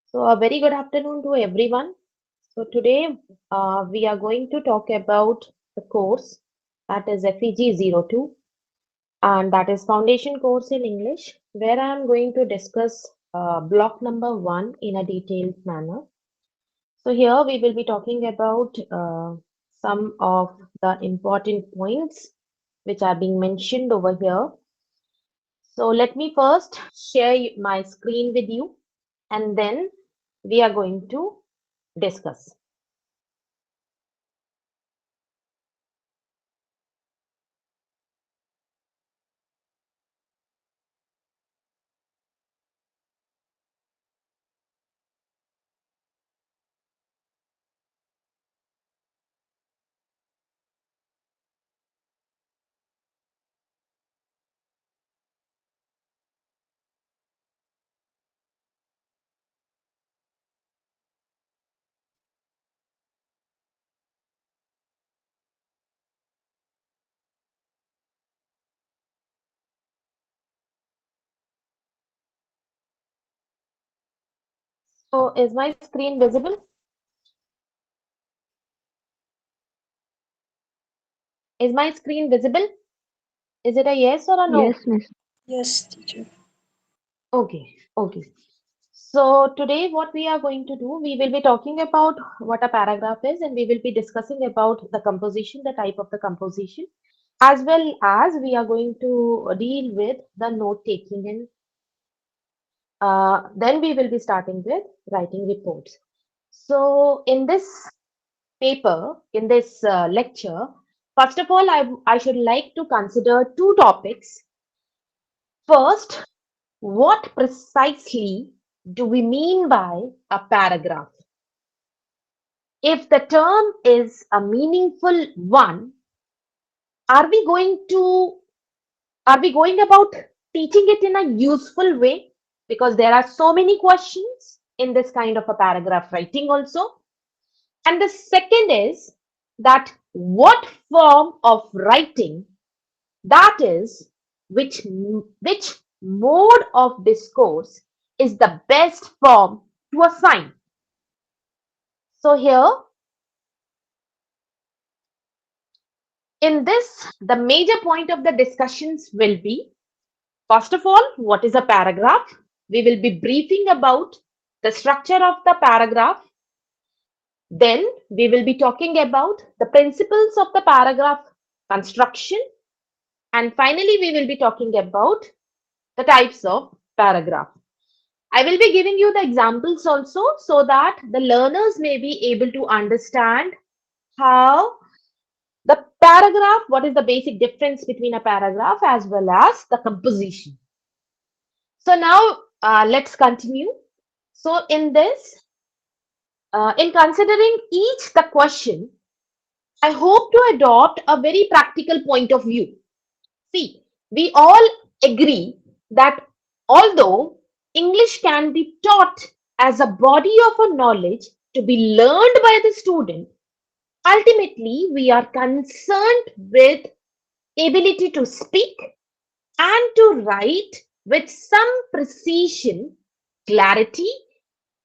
So, a very good afternoon to everyone. So, today we are going to talk about the course that is FEG02, and that is Foundation Course in English, where I am going to discuss block number one in a detailed manner. So, here we will be talking about some of the important points which are being mentioned over here. So, let me first share my screen with you, and then we are going to discuss. So is my screen visible? Is my screen visible? Is it a yes or a no? Yes, miss. Yes, teacher. Okay, okay. So today what we are going to do, we will be talking about what a paragraph is, and we will be discussing about the composition, the type of the composition, as well as we are going to deal with the note taking, and then we will be starting with writing reports. So in this paper, in this lecture, first of all, I should like to consider two topics. First, what precisely do we mean by a paragraph? If the term is a meaningful one, are we going to are we going about teaching it in a useful way? Because there are so many questions in this kind of a paragraph writing also. And the second is that what form of writing, that is, which mode of discourse is the best form to assign. So here in this, the major point of the discussions will be, first of all, what is a paragraph? We will be briefing about the structure of the paragraph. Then we will be talking about the principles of the paragraph construction. And finally, we will be talking about the types of paragraph. I will be giving you the examples also so that the learners may be able to understand how the paragraph, what is the basic difference between a paragraph as well as the composition. So now let's continue. So in this, in considering each the question, I hope to adopt a very practical point of view. See, we all agree that although English can be taught as a body of a knowledge to be learned by the student, ultimately we are concerned with ability to speak and to write with some precision, clarity,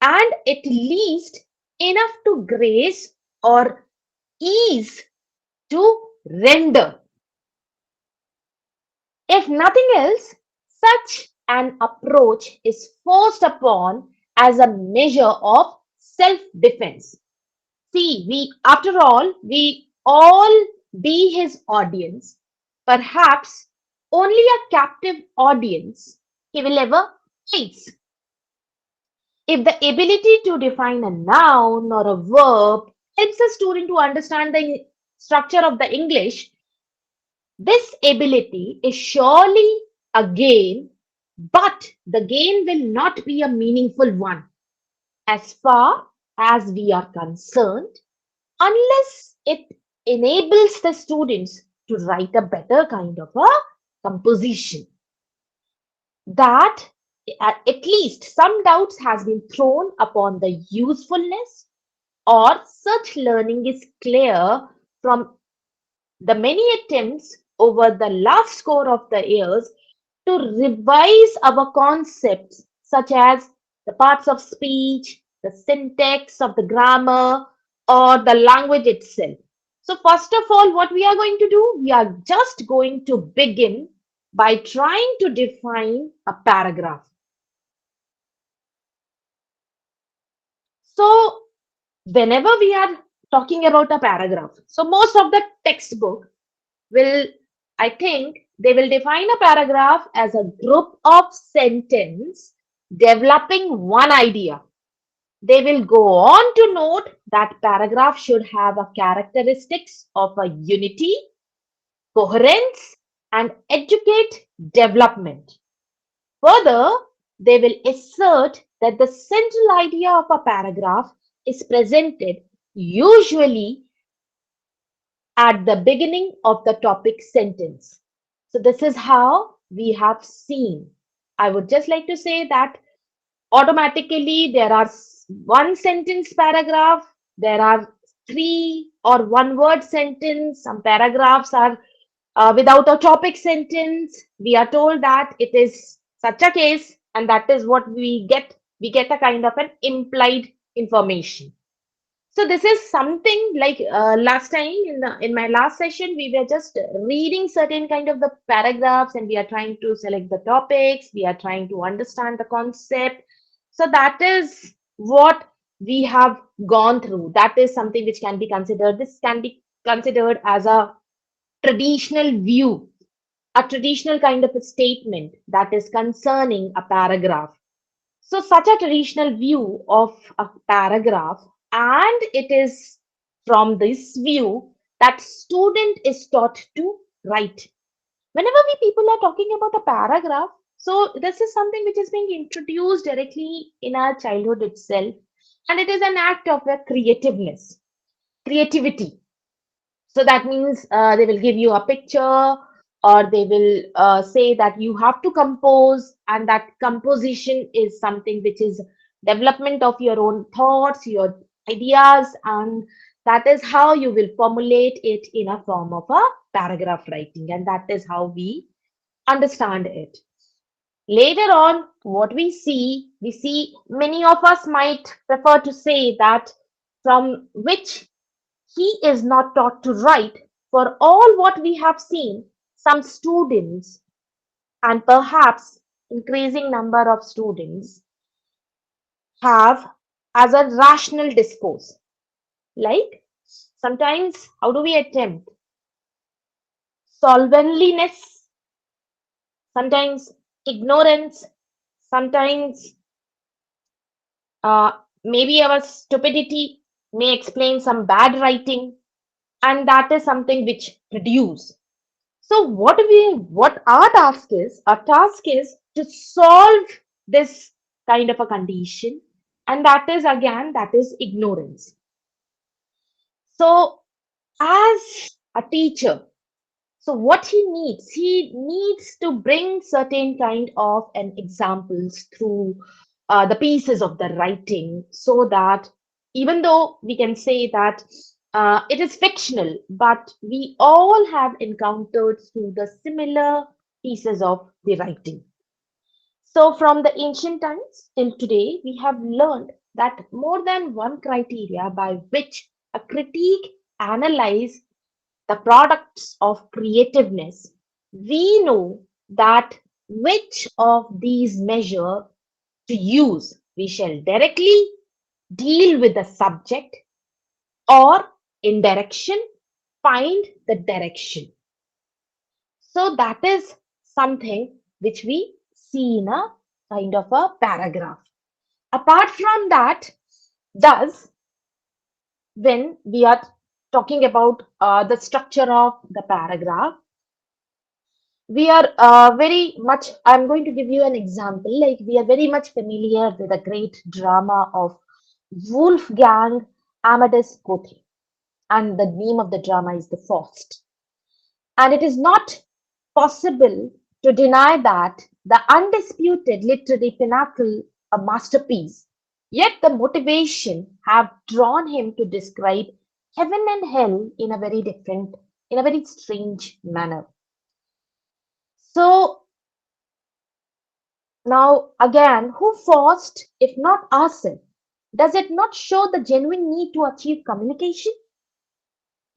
and at least enough to grace or ease to render. If nothing else, such an approach is forced upon as a measure of self-defense. See, we all be his audience, perhaps only a captive audience he will ever face. If the ability to define a noun or a verb helps a student to understand the structure of the English, this ability is surely a gain, but the gain will not be a meaningful one as far as we are concerned, unless it enables the students to write a better kind of a composition. That at least some doubts has been thrown upon the usefulness or such learning is clear from the many attempts over the last score of the years to revise our concepts such as the parts of speech, the syntax of the grammar, or the language itself. So, first of all, what we are going to do, we are just going to begin by trying to define a paragraph. So, whenever we are talking about a paragraph, so most of the textbook will, I think, they will define a paragraph as a group of sentence developing one idea. They will go on to note that paragraph should have a characteristics of a unity, coherence, and educate development. Further, they will assert that the central idea of a paragraph is presented usually at the beginning of the topic sentence. So, this is how we have seen. I would just like to say that automatically there are one sentence paragraph, there are three or one word sentence, some paragraphs are without a topic sentence. We are told that it is such a case, and that is what we get a kind of an implied information. So this is something like last time in my last session we were just reading certain kind of the paragraphs, and we are trying to select the topics, we are trying to understand the concept. So that is what we have gone through. That is something which can be considered. This can be considered as a traditional view, a traditional kind of a statement that is concerning a paragraph. So, such a traditional view of a paragraph, and it is from this view that student is taught to write. Whenever we people are talking about a paragraph, so this is something which is being introduced directly in our childhood itself, and it is an act of a creativity. So that means they will give you a picture, or they will say that you have to compose, and that composition is something which is development of your own thoughts, your ideas, and that is how you will formulate it in a form of a paragraph writing, and that is how we understand it. Later on, what we see many of us might prefer to say that from which he is not taught to write. For all what we have seen, some students and perhaps increasing number of students have as a rational discourse. Like sometimes, how do we attempt? Solvenliness, sometimes ignorance, sometimes maybe our stupidity may explain some bad writing, and that is something which produce. So what our task is? Our task is to solve this kind of a condition, and that is again that is ignorance. So as a teacher, so what he needs to bring certain kind of an examples through the pieces of the writing, so that even though we can say that it is fictional, but we all have encountered through the similar pieces of the writing. So from the ancient times till today, we have learned that more than one criteria by which a critique analyze the products of creativeness. We know that which of these measure to use. We shall directly deal with the subject, or in direction find the direction. So that is something which we see in a kind of a paragraph. Apart from that, thus when we are talking about the structure of the paragraph, we are very much, I'm going to give you an example, like we are very much familiar with the great drama of Wolfgang Amadeus Goethe, and the name of the drama is The Faust. And it is not possible to deny that the undisputed literary pinnacle, a masterpiece. Yet the motivation have drawn him to describe heaven and hell in a very different, in a very strange manner. So Now, again, who forced, if not ourselves? Does it not show the genuine need to achieve communication?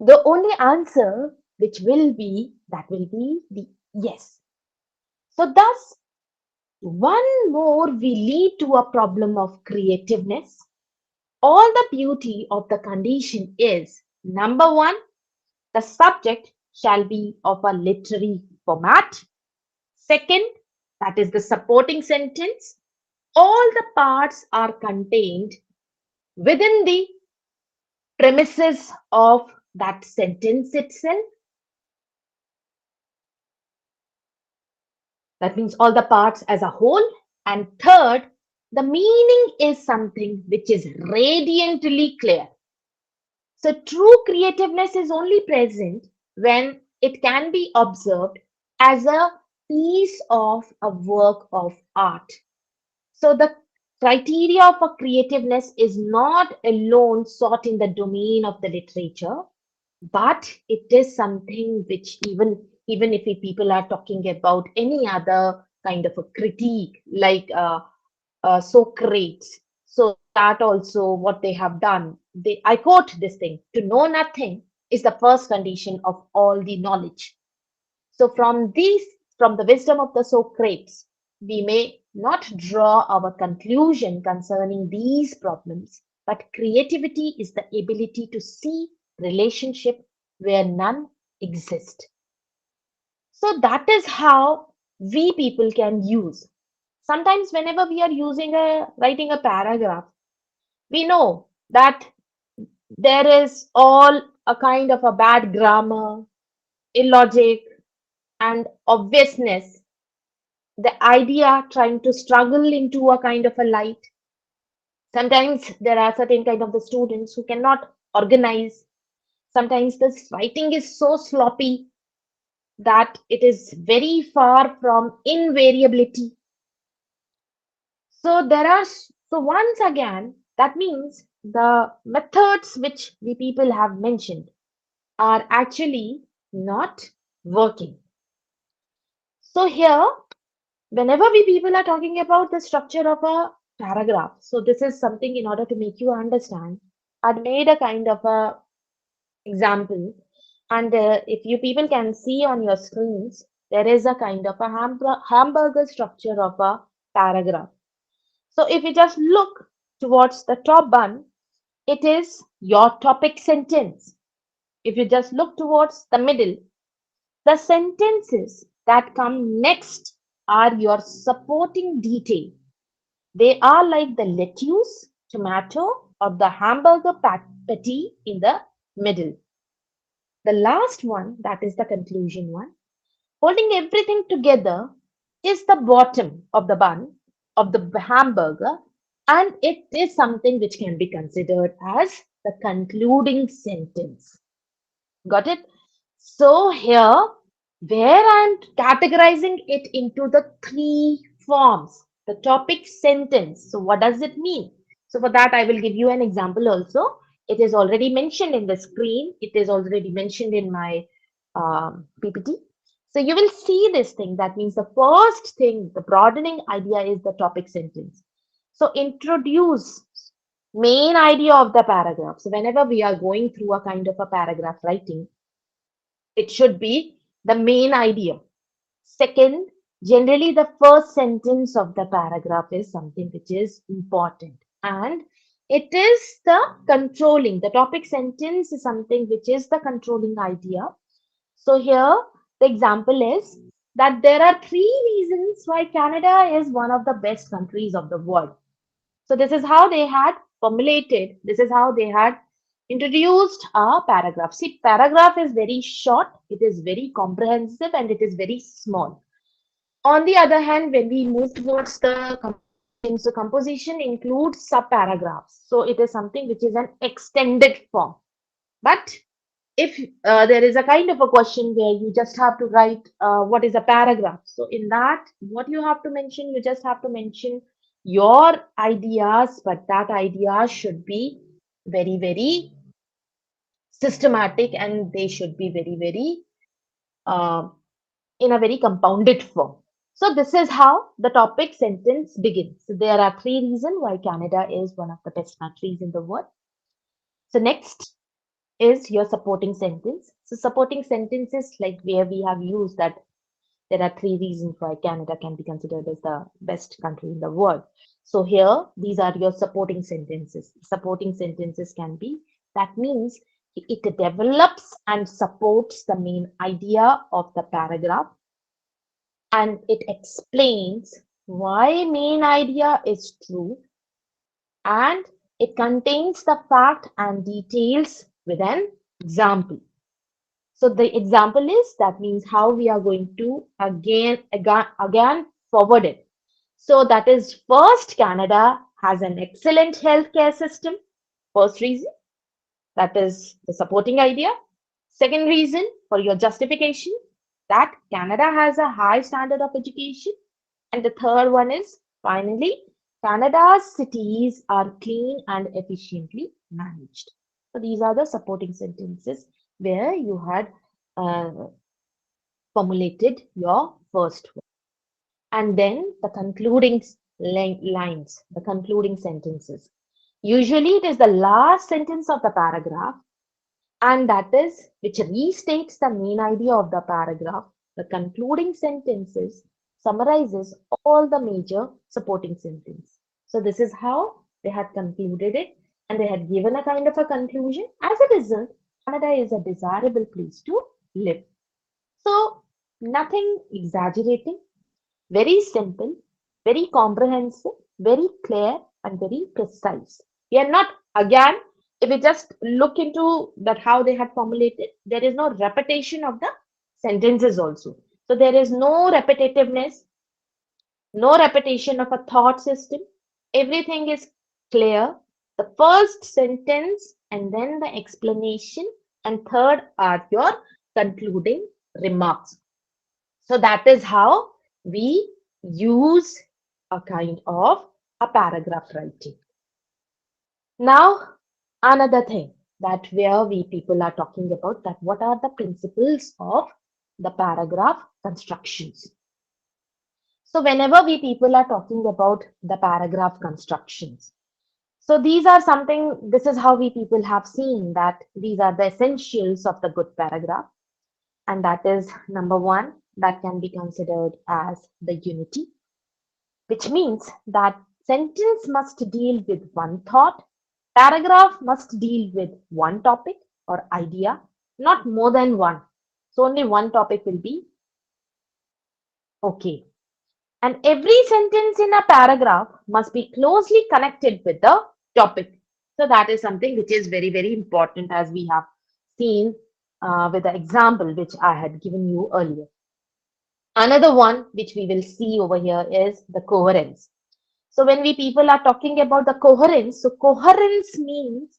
The only answer which will be that will be the yes. So, thus, one more we lead to a problem of creativeness. All the beauty of the condition is number one, the subject shall be of a literary format. Second, that is the supporting sentence. All the parts are contained within the premises of that sentence itself. That means all the parts as a whole. And third, the meaning is something which is radiantly clear. So true creativeness is only present when it can be observed as a piece of a work of art. So the criteria of a creativeness is not alone sought in the domain of the literature, but it is something which even if people are talking about any other kind of a critique like Socrates. So that also what they have done. I quote this thing: to know nothing is the first condition of all the knowledge. So from the wisdom of the Socrates, we may not draw our conclusion concerning these problems, but creativity is the ability to see relationship where none exist. So that is how we people can use. Sometimes whenever we are writing a paragraph, we know that there is all a kind of a bad grammar, illogic, and obviousness, the idea trying to struggle into a kind of a light. Sometimes there are certain kind of the students who cannot organize. Sometimes this writing is so sloppy that it is very far from invariability. So once again, that means the methods which we people have mentioned are actually not working. So here, whenever we people are talking about the structure of a paragraph, so this is something in order to make you understand. I've made a kind of a example, and if you people can see on your screens, there is a kind of a hamburger structure of a paragraph. So if you just look towards the top bun, it is your topic sentence. If you just look towards the middle, the sentences that come next are your supporting detail. They are like the lettuce, tomato, or the hamburger patty in the middle. The last one, that is the conclusion one, holding everything together, is the bottom of the bun of the hamburger, and it is something which can be considered as the concluding sentence. Got it? So here, where I'm categorizing it into the three forms, the topic sentence. So what does it mean? So for that, I will give you an example also. It is already mentioned in the screen. It is already mentioned in my PPT. So you will see this thing. That means the first thing, the broadening idea is the topic sentence. So introduce main idea of the paragraph. So whenever we are going through a kind of a paragraph writing, it should be the main idea. Second, generally the first sentence of the paragraph is something which is important. And it is the topic sentence is something which is the controlling idea. So here, the example is that there are three reasons why Canada is one of the best countries of the world. So this is how they had formulated, this is how they had introduced a paragraph. See, paragraph is very short, it is very comprehensive, and it is very small. On the other hand, when we move towards the composition, so composition includes sub-paragraphs. So it is something which is an extended form. But if there is a kind of a question where you just have to write what is a paragraph, so in that what you have to mention, you just have to mention your ideas, but that idea should be very systematic, and they should be very uh, in a very compounded form. So this is how the topic sentence begins. So there are three reasons why Canada is one of the best countries in the world. So next is your supporting sentence. So supporting sentences like where we have used that there are three reasons why Canada can be considered as the best country in the world. So here, these are your supporting sentences. Supporting sentences can be, that means it develops and supports the main idea of the paragraph and it explains why main idea is true and it contains the fact and details with an example. So the example is that means how we are going to again forward it. So that is first, Canada has an excellent healthcare system. First reason, that is the supporting idea. Second reason for your justification, that Canada has a high standard of education. And the third one is finally, Canada's cities are clean and efficiently managed. So these are the supporting sentences where you had uh, formulated your first one. And then the concluding lines, the concluding sentences. Usually it is the last sentence of the paragraph, and that is which restates the main idea of the paragraph. The concluding sentences summarizes all the major supporting sentence. So this is how they had concluded it, and they had given a kind of a conclusion. As a result, Canada is a desirable place to live. So nothing exaggerating, very simple, very comprehensive, very clear, and very precise. We are not, again, if we just look into that how they had formulated, there is no repetition of the sentences also. So there is no repetitiveness, no repetition of a thought system. Everything is clear. The first sentence and then the explanation, and third are your concluding remarks. So that is how we use a kind of a paragraph writing. Now, another thing that where we people are talking about that what are the principles of the paragraph constructions. So whenever we people are talking about the paragraph constructions, so these are something, this is how we people have seen that these are the essentials of the good paragraph. And that is number one, that can be considered as the unity, which means that sentence must deal with one thought, paragraph must deal with one topic or idea, not more than one. So only one topic will be okay. And every sentence in a paragraph must be closely connected with the topic. So that is something which is very, very important as we have seen with the example which I had given you earlier. Another one which we will see over here is the coherence. So when we people are talking about the coherence, so coherence means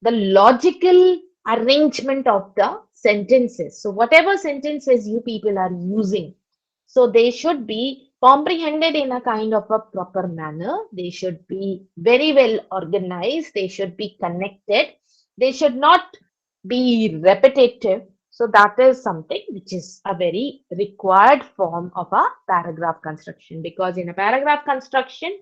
the logical arrangement of the sentences. So whatever sentences you people are using, so they should be comprehended in a kind of a proper manner. They should be very well organized. They should be connected. They should not be repetitive. So that is something which is a very required form of a paragraph construction, because in a paragraph construction,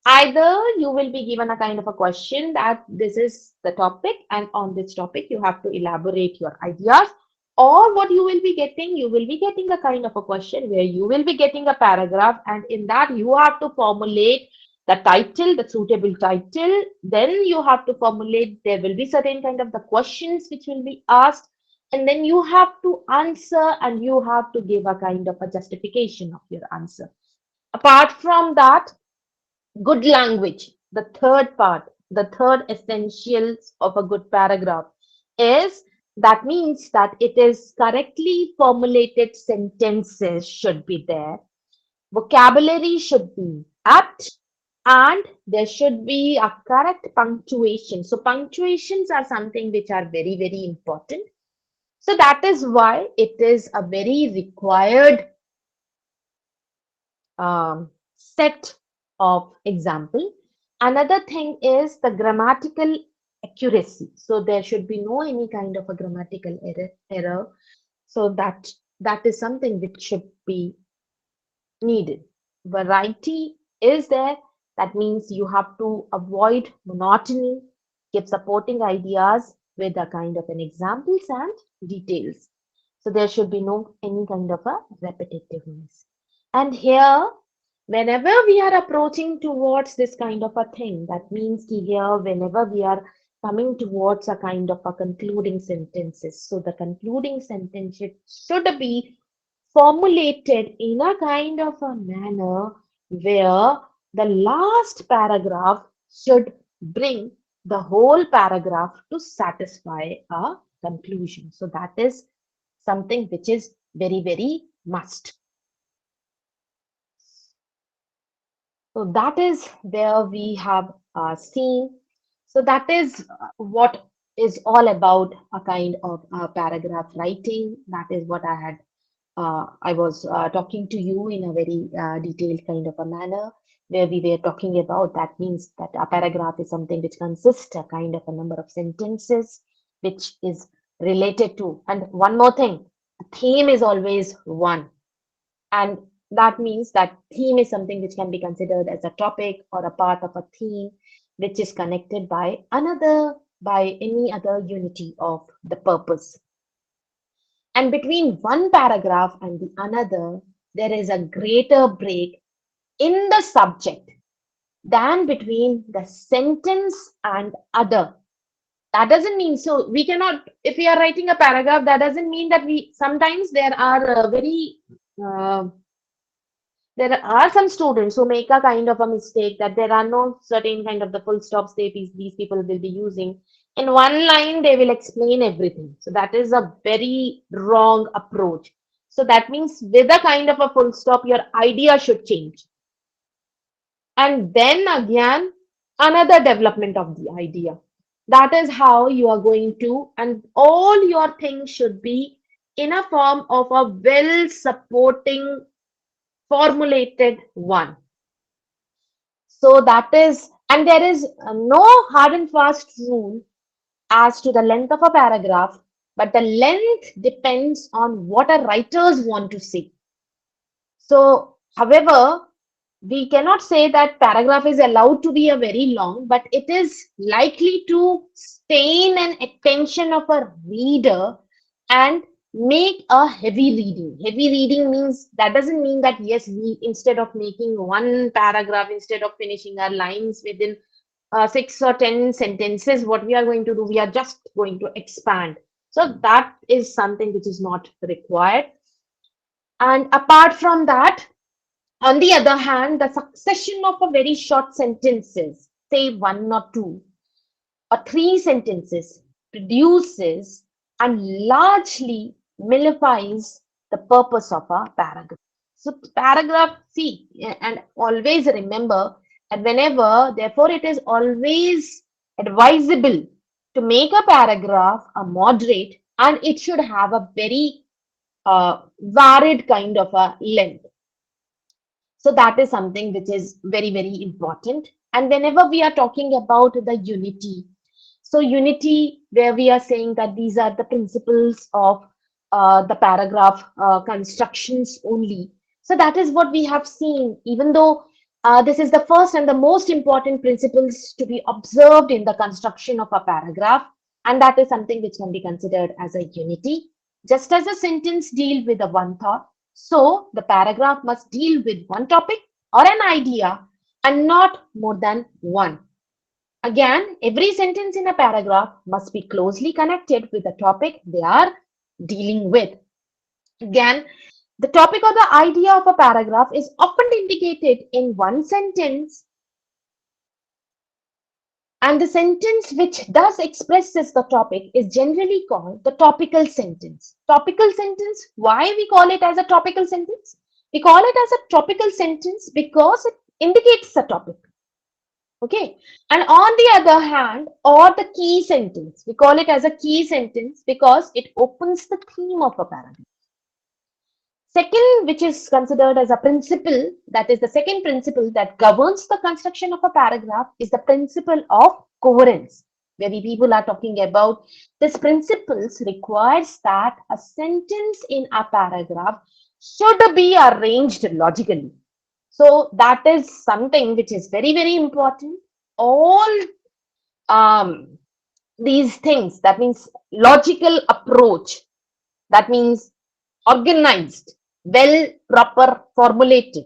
either you will be given a kind of a question that this is the topic and on this topic you have to elaborate your ideas, or what you will be getting a kind of a question where you will be getting a paragraph and in that you have to formulate the title, the suitable title, then you have to formulate, there will be certain kind of the questions which will be asked, and then you have to answer and you have to give a kind of a justification of your answer. Apart from that, good language, the third part, the third essentials of a good paragraph is, that means that it is correctly formulated sentences should be there. Vocabulary should be apt and there should be a correct punctuation. So punctuations are something which are very, very important. So that is why it is a very required set of example. Another thing is the grammatical accuracy. So there should be no any kind of a grammatical error. So that is something which should be needed. Variety is there. That means you have to avoid monotony, give supporting ideas with a kind of an examples and details. So there should be no any kind of a repetitiveness. And here, whenever we are approaching towards this kind of a thing, that means ki here, whenever we are coming towards a kind of a concluding sentences, so the concluding sentence should be formulated in a kind of a manner where the last paragraph should bring the whole paragraph to satisfy a conclusion. So that is something which is very, very must. So that is where we have seen. So that is what is all about a kind of paragraph writing. That is what I was talking to you in a very detailed kind of a manner where we were talking about. That means that a paragraph is something which consists a kind of a number of sentences which is related to. And one more thing, a theme is always one. And that means that theme is something which can be considered as a topic or a part of a theme which is connected by any other unity of the purpose. And between one paragraph and the another, there is a greater break in the subject than between the sentence and other. That doesn't mean, so we cannot, if we are writing a paragraph, that doesn't mean that sometimes there are uh, there are some students who make a kind of a mistake that there are no certain kind of the full stops these people will be using. In one line, they will explain everything. So that is a very wrong approach. So that means with a kind of a full stop, your idea should change. And then again, another development of the idea. That is how you are going to, and all your things should be in a form of a well supporting formulated one. So that is, and there is no hard and fast rule as to the length of a paragraph, but the length depends on what a writers want to say. So, however, we cannot say that paragraph is allowed to be a very long, but it is likely to stain an attention of a reader and make a heavy reading. Heavy reading means that doesn't mean that yes, we instead of making one paragraph, instead of finishing our lines within 6 or 10 sentences, what we are going to do, we are just going to expand. So that is something which is not required. And apart from that, on the other hand, the succession of a very short sentences, say one or two or three sentences, produces and largely nullifies the purpose of a paragraph. So paragraph C, and always remember, and whenever, therefore, it is always advisable to make a paragraph a moderate, and it should have a very varied kind of a length. So that is something which is very, very important. And whenever we are talking about the unity, so unity, where we are saying that these are the principles of the paragraph constructions only. So that is what we have seen, even though this is the first and the most important principles to be observed in the construction of a paragraph. And that is something which can be considered as a unity. Just as a sentence deal with a one thought, so the paragraph must deal with one topic or an idea and not more than one. Again, every sentence in a paragraph must be closely connected with the topic they are dealing with. Again, the topic or the idea of a paragraph is often indicated in one sentence, and the sentence which thus expresses the topic is generally called the topical sentence. Topical sentence, why we call it as a topical sentence? We call it as a topical sentence because it indicates the topic. Okay. And on the other hand, or the key sentence, we call it as a key sentence because it opens the theme of a paragraph. Second, which is considered as a principle, that is the second principle that governs the construction of a paragraph, is the principle of coherence, where we people are talking about. This principle requires that a sentence in a paragraph should be arranged logically. So that is something which is very, very important. All um, these things, that means logical approach, that means organized, well, proper, formulated.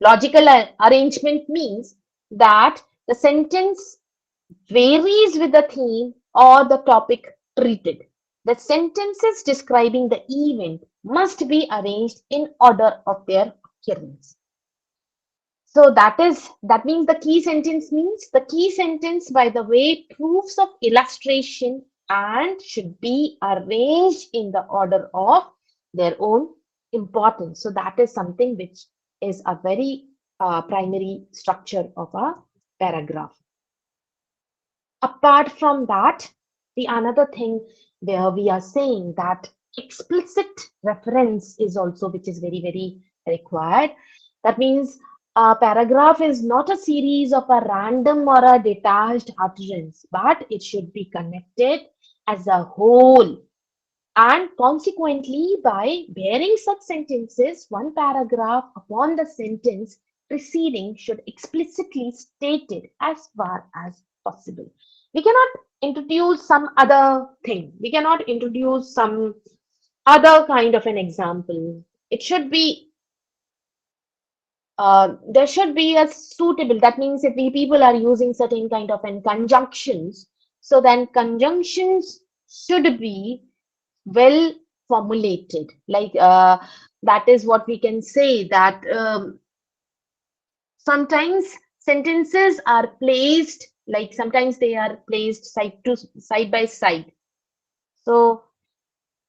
Logical arrangement means that the sentence varies with the theme or the topic treated. The sentences describing the event must be arranged in order of their occurrence. So that means the key sentence by the way proofs of illustration and should be arranged in the order of their own importance. So that is something which is a very primary structure of a paragraph. Apart from that, the another thing where we are saying that explicit reference is also which is very, very required. That means a paragraph is not a series of a random or a detached utterance, but it should be connected as a whole. And consequently, by bearing such sentences, one paragraph upon the sentence preceding should explicitly state it as far as possible. We cannot introduce some other thing. We cannot introduce some other kind of an example. It should be there should be a suitable. That means if we people are using certain kind of an conjunctions, so then conjunctions should be well formulated. Like that is what we can say that sometimes sentences are placed like sometimes they are placed side by side. So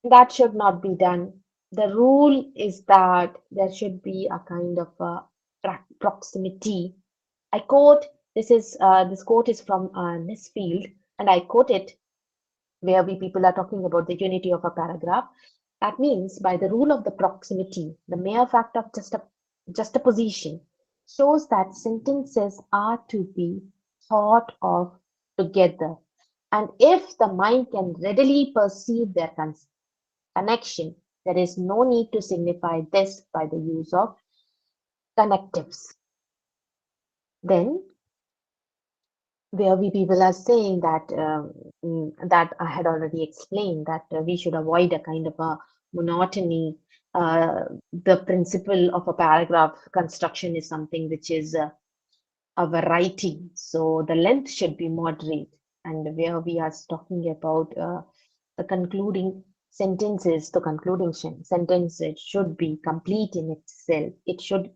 that should not be done. The rule is that there should be a kind of a proximity. I quote, this quote is from Nisfield, and I quote it where we people are talking about the unity of a paragraph. That means by the rule of the proximity, the mere fact of juxtaposition shows that sentences are to be thought of together. And if the mind can readily perceive their connection, there is no need to signify this by the use of connectives. Then where we people are saying that that I had already explained that we should avoid a kind of a monotony. The principle of a paragraph construction is something which is a variety, so the length should be moderate. And where we are talking about the concluding sentences, the concluding sentences should be complete in itself. It should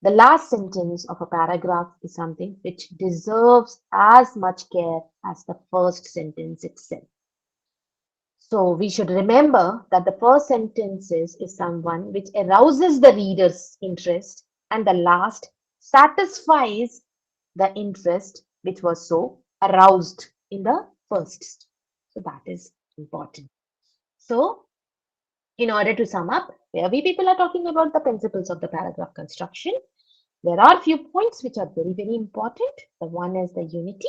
the last sentence of a paragraph is something which deserves as much care as the first sentence itself. So we should remember that the first sentences is someone which arouses the reader's interest, and the last satisfies the interest which was so aroused in the first. So that is important. So in order to sum up, where we people are talking about the principles of the paragraph construction, there are few points which are very, very important. The one is the unity.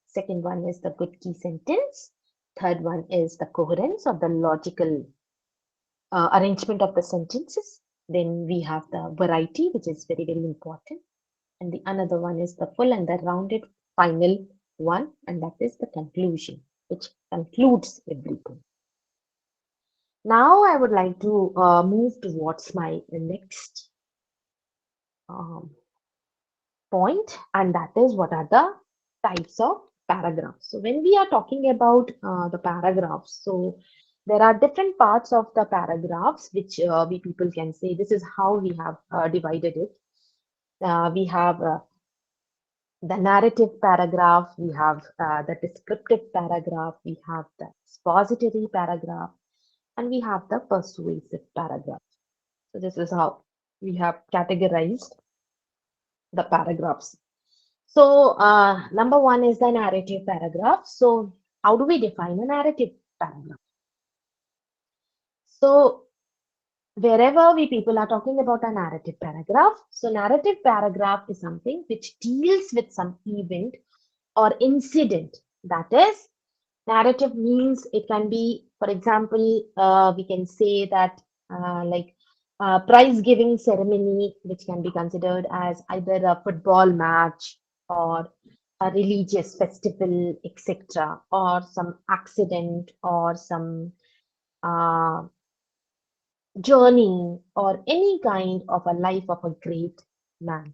Second one is the good key sentence. Third one is the coherence or the logical arrangement of the sentences. Then we have the variety, which is very, very important. And the another one is the full and the rounded final one, and that is the conclusion, which concludes everything. Now I would like to move towards my next um, point, and that is what are the types of paragraphs. So when we are talking about the paragraphs, so there are different parts of the paragraphs which we people can say this is how we have divided it. We have the narrative paragraph, we have the descriptive paragraph, we have the expository paragraph, and we have the persuasive paragraph. So this is how we have categorized the paragraphs. So number one is the narrative paragraph. So how do we define a narrative paragraph? So wherever we people are talking about a narrative paragraph, so narrative paragraph is something which deals with some event or incident. That is, narrative means it can be, for example, we can say that like prize giving ceremony, which can be considered as either a football match or a religious festival, etc., or some accident or some uh, journey or any kind of a life of a great man.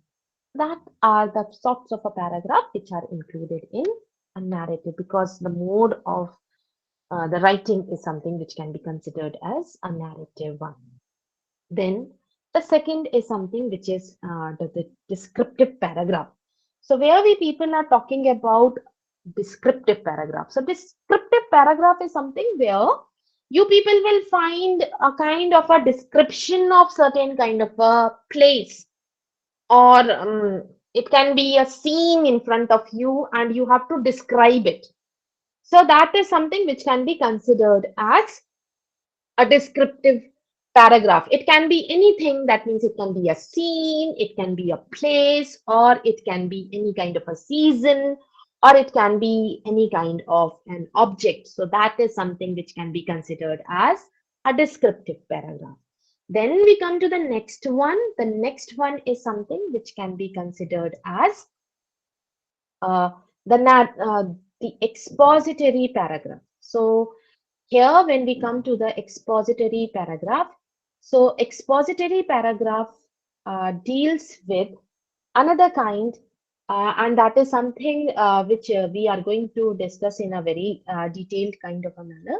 That are the sorts of a paragraph which are included in a narrative because the mode of the writing is something which can be considered as a narrative one. Then the second is something which is the descriptive paragraph. So where we people are talking about descriptive paragraph. So descriptive paragraph is something where you people will find a kind of a description of certain kind of a place, or it can be a scene in front of you and you have to describe it. So that is something which can be considered as a descriptive paragraph. It can be anything. That means it can be a scene, it can be a place, or it can be any kind of a season, or it can be any kind of an object. So that is something which can be considered as a descriptive paragraph. Then we come to the next one. The next one is something which can be considered as uh, the the expository paragraph. So here, when we come to the expository paragraph, so expository paragraph deals with another kind, and that is something which we are going to discuss in a very detailed kind of a manner.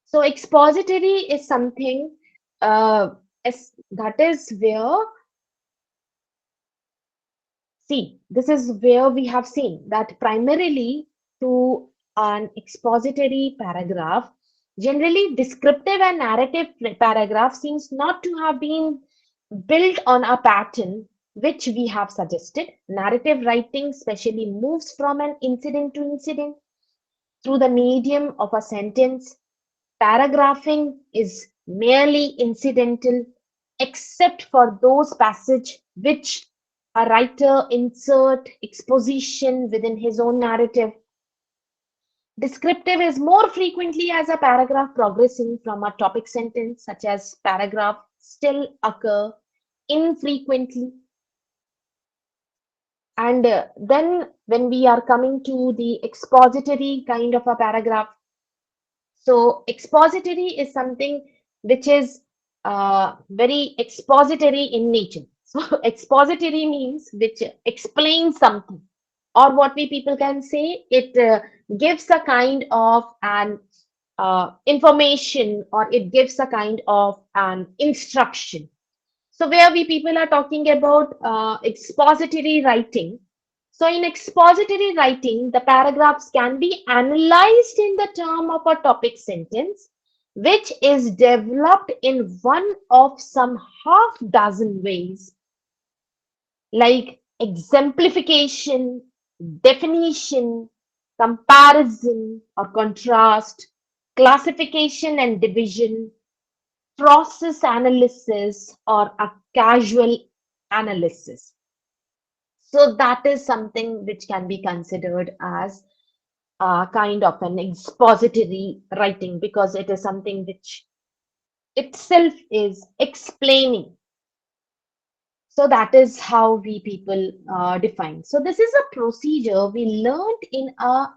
So expository is something that is where, see, this is where we have seen that primarily to an expository paragraph, generally descriptive and narrative paragraph seems not to have been built on a pattern which we have suggested. Narrative writing specially moves from an incident to incident through the medium of a sentence. Paragraphing is merely incidental, except for those passages which a writer insert exposition within his own narrative. Descriptive is more frequently as a paragraph progressing from a topic sentence, such as paragraph still occur infrequently. And then when we are coming to the expository kind of a paragraph, so expository is something which is very expository in nature. So expository means which explains something, or what we people can say, it gives a kind of an information, or it gives a kind of an instruction. So where we people are talking about expository writing. So in expository writing, the paragraphs can be analyzed in the term of a topic sentence, which is developed in one of some half dozen ways, like exemplification, definition, comparison or contrast, classification and division, process analysis, or a casual analysis. So that is something which can be considered as a kind of an expository writing, because it is something which itself is explaining. So that is how we people define. So this is a procedure we learned in a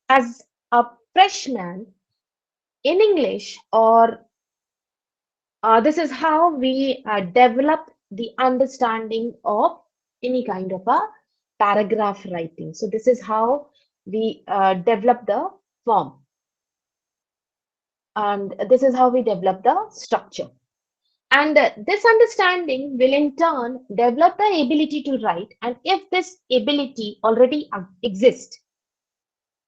as a freshman in English, or this is how we develop the understanding of any kind of a paragraph writing. So this is how we develop the form, and this is how we develop the structure. And this understanding will in turn develop the ability to write. And if this ability already exists,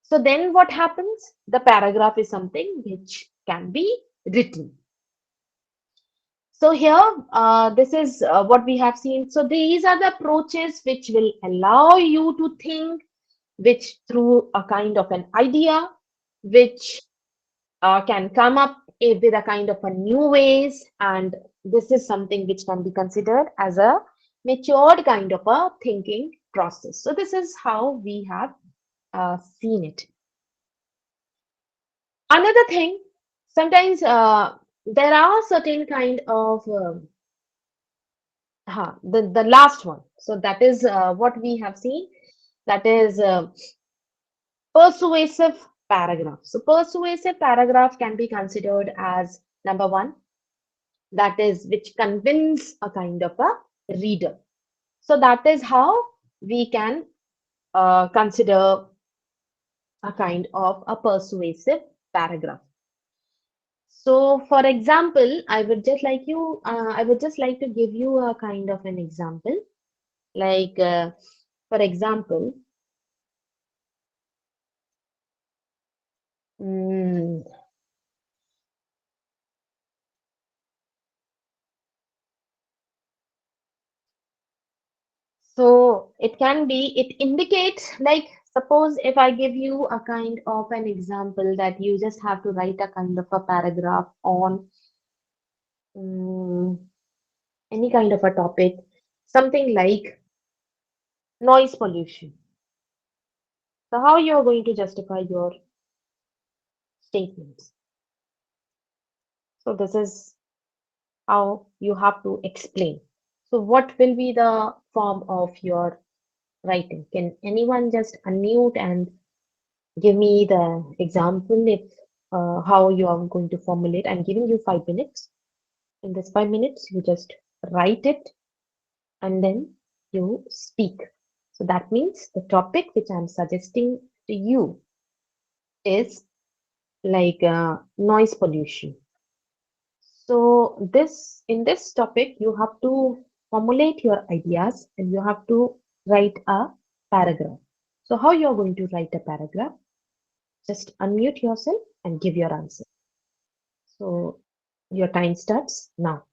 so then what happens? The paragraph is something which can be written. So here, this is what we have seen. So these are the approaches which will allow you to think, which through a kind of an idea, which can come up with a kind of a new ways. And this is something which can be considered as a matured kind of a thinking process. So this is how we have seen it. Another thing, sometimes there are certain kind of the last one. So that is what we have seen. That is persuasive paragraph. So persuasive paragraph can be considered as number one, that is which convince a kind of a reader. So that is how we can consider a kind of a persuasive paragraph. So, for example, I would just like to give you a kind of an example. Like, for example, mm, so it indicates like, suppose if I give you a kind of an example that you just have to write a kind of a paragraph on mm, any kind of a topic, something like noise pollution. So, how you are going to justify your statements? So, this is how you have to explain. So, what will be the form of your writing? Can anyone just unmute and give me the example if how you are going to formulate? I'm giving you 5 minutes. In this 5 minutes, you just write it and then you speak. So that means the topic which I'm suggesting to you is like noise pollution. So this in this topic, you have to formulate your ideas and you have to write a paragraph. So how you are going to write a paragraph? Just unmute yourself and give your answer. So your time starts now.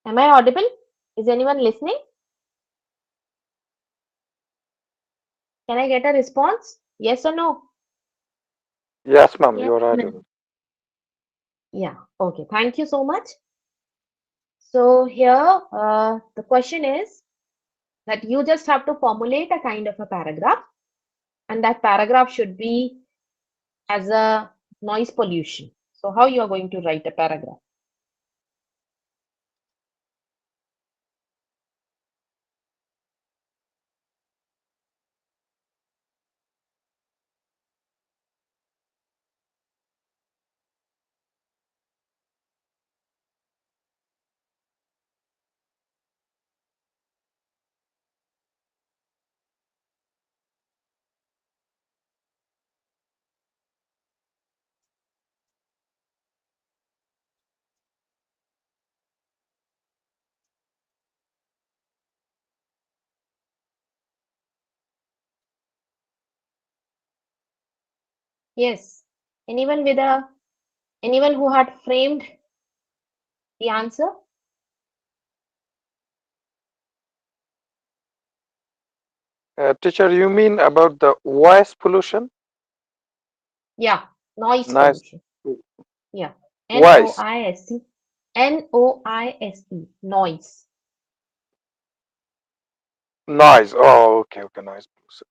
Am I audible? Is anyone listening? Can I get a response? Yes or no? Yes, ma'am, Yes, you're ma'am. audible. Yeah. Okay. Thank you so much. So here, the question is that you just have to formulate a kind of a paragraph, and that paragraph should be as a noise pollution. So how you are going to write a paragraph? Yes. Anyone with a anyone who had framed the answer? Teacher, you mean about the voice pollution? Yeah, noise Nice. pollution. Yeah. N O Voice. I S E. Noise. Noise. Noise. Oh, okay, okay, noise pollution.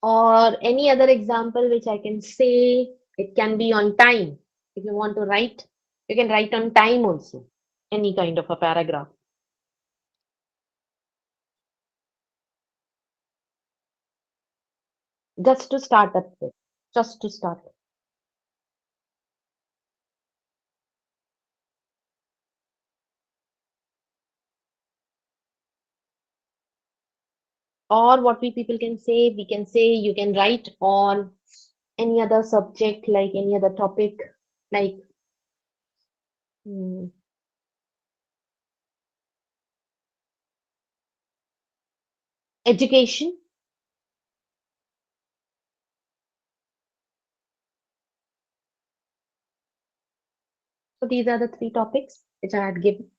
Or any other example which I can say, it can be on time. If you want to write, you can write on time also. Any kind of a paragraph. Just to start up with. Just to start. Or what we can say you can write on any other subject, like any other topic, like mm, education. So these are the three topics which I had given.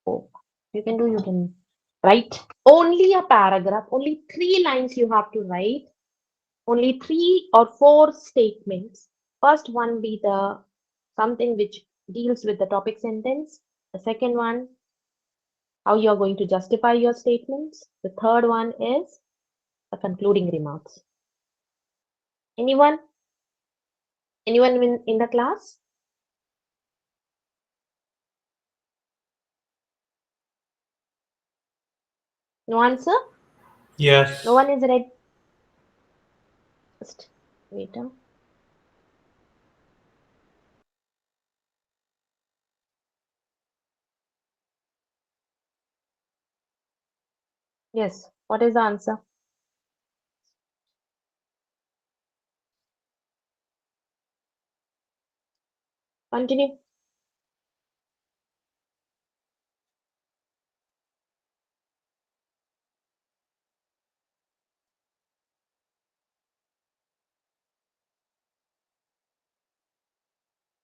So you can write only a paragraph, only 3 lines you have to write, only 3 or 4 statements. First one be the something which deals with the topic sentence. The second one, how you are going to justify your statements. The third one is the concluding remarks. Anyone? Anyone in the class? No answer? No Yes. one is ready? Just wait. Yes. What is the answer? Continue.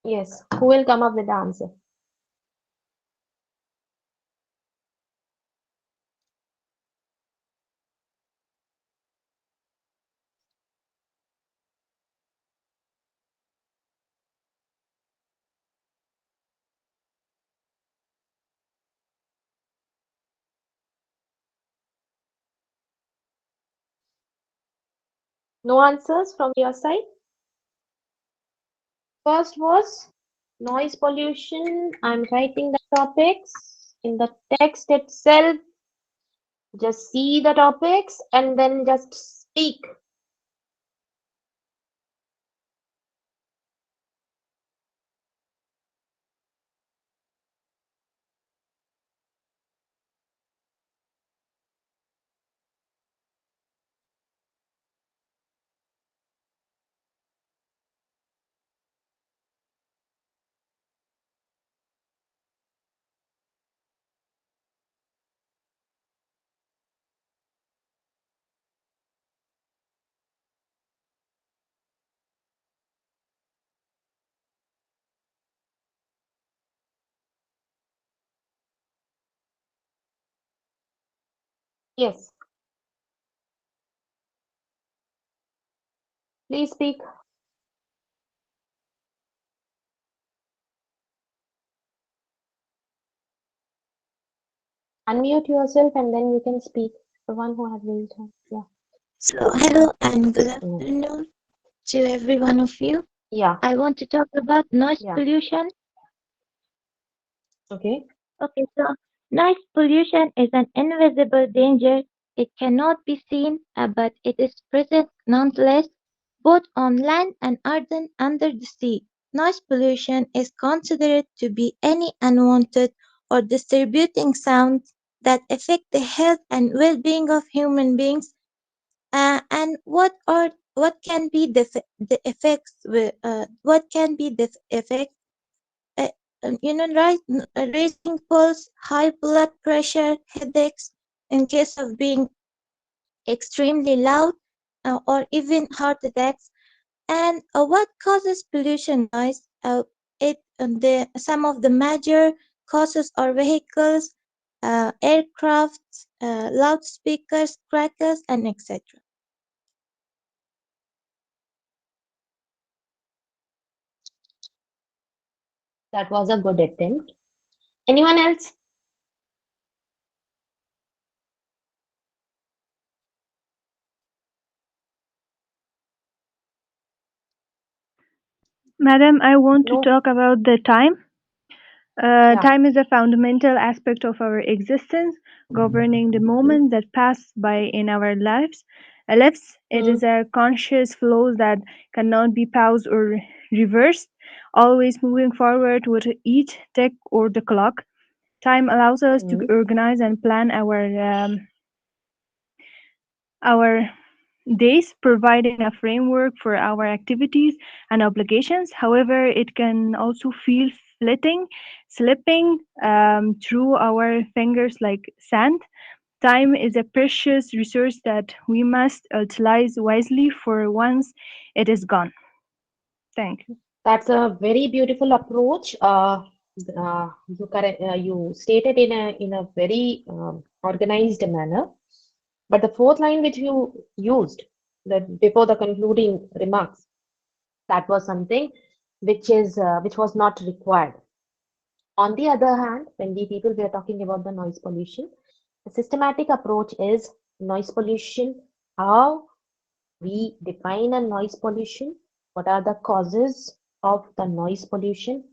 Yes. Who will come up with the answer? No answers from your side? First was noise pollution. I'm writing the topics in the text itself. Just see the topics and then just speak. Yes, please speak. Unmute yourself and then you can speak. The one who has raised hand. Yeah. So, hello and good Mm. afternoon to every one of you. Yeah. I want to talk about noise Yeah. pollution. Okay. Okay, so noise pollution is an invisible danger. It cannot be seen, but it is present nonetheless, both on land and under the sea. Noise pollution is considered to be any unwanted or disturbing sounds that affect the health and well-being of human beings. And what can be the effects? What can be the effects? Uh, raising pulse, high blood pressure, headaches, in case of being extremely loud, or even heart attacks. And what causes pollution noise? The some of the major causes are vehicles, aircraft, loudspeakers, crackers, and etc. That was a good attempt. Anyone else? Madam, I want to No. talk about the time. Yeah. Time is a fundamental aspect of our existence, governing the Mm. moments that pass by in our lives. It is Mm. a conscious flow that cannot be paused or reversed, always moving forward with each tick or the clock. Time allows us to Mm. organize and plan our days, providing a framework for our activities and obligations. However, it can also feel flitting, slipping through our fingers like sand. Time is a precious resource that we must utilize wisely, for once it is gone. Thank you. That's a very beautiful approach. You stated in a very organized manner. But the fourth line which you used, that before the concluding remarks, that was something which was not required. On the other hand, when we people were talking about the noise pollution, the systematic approach is noise pollution, how we define a noise pollution, what are the causes of the noise pollution,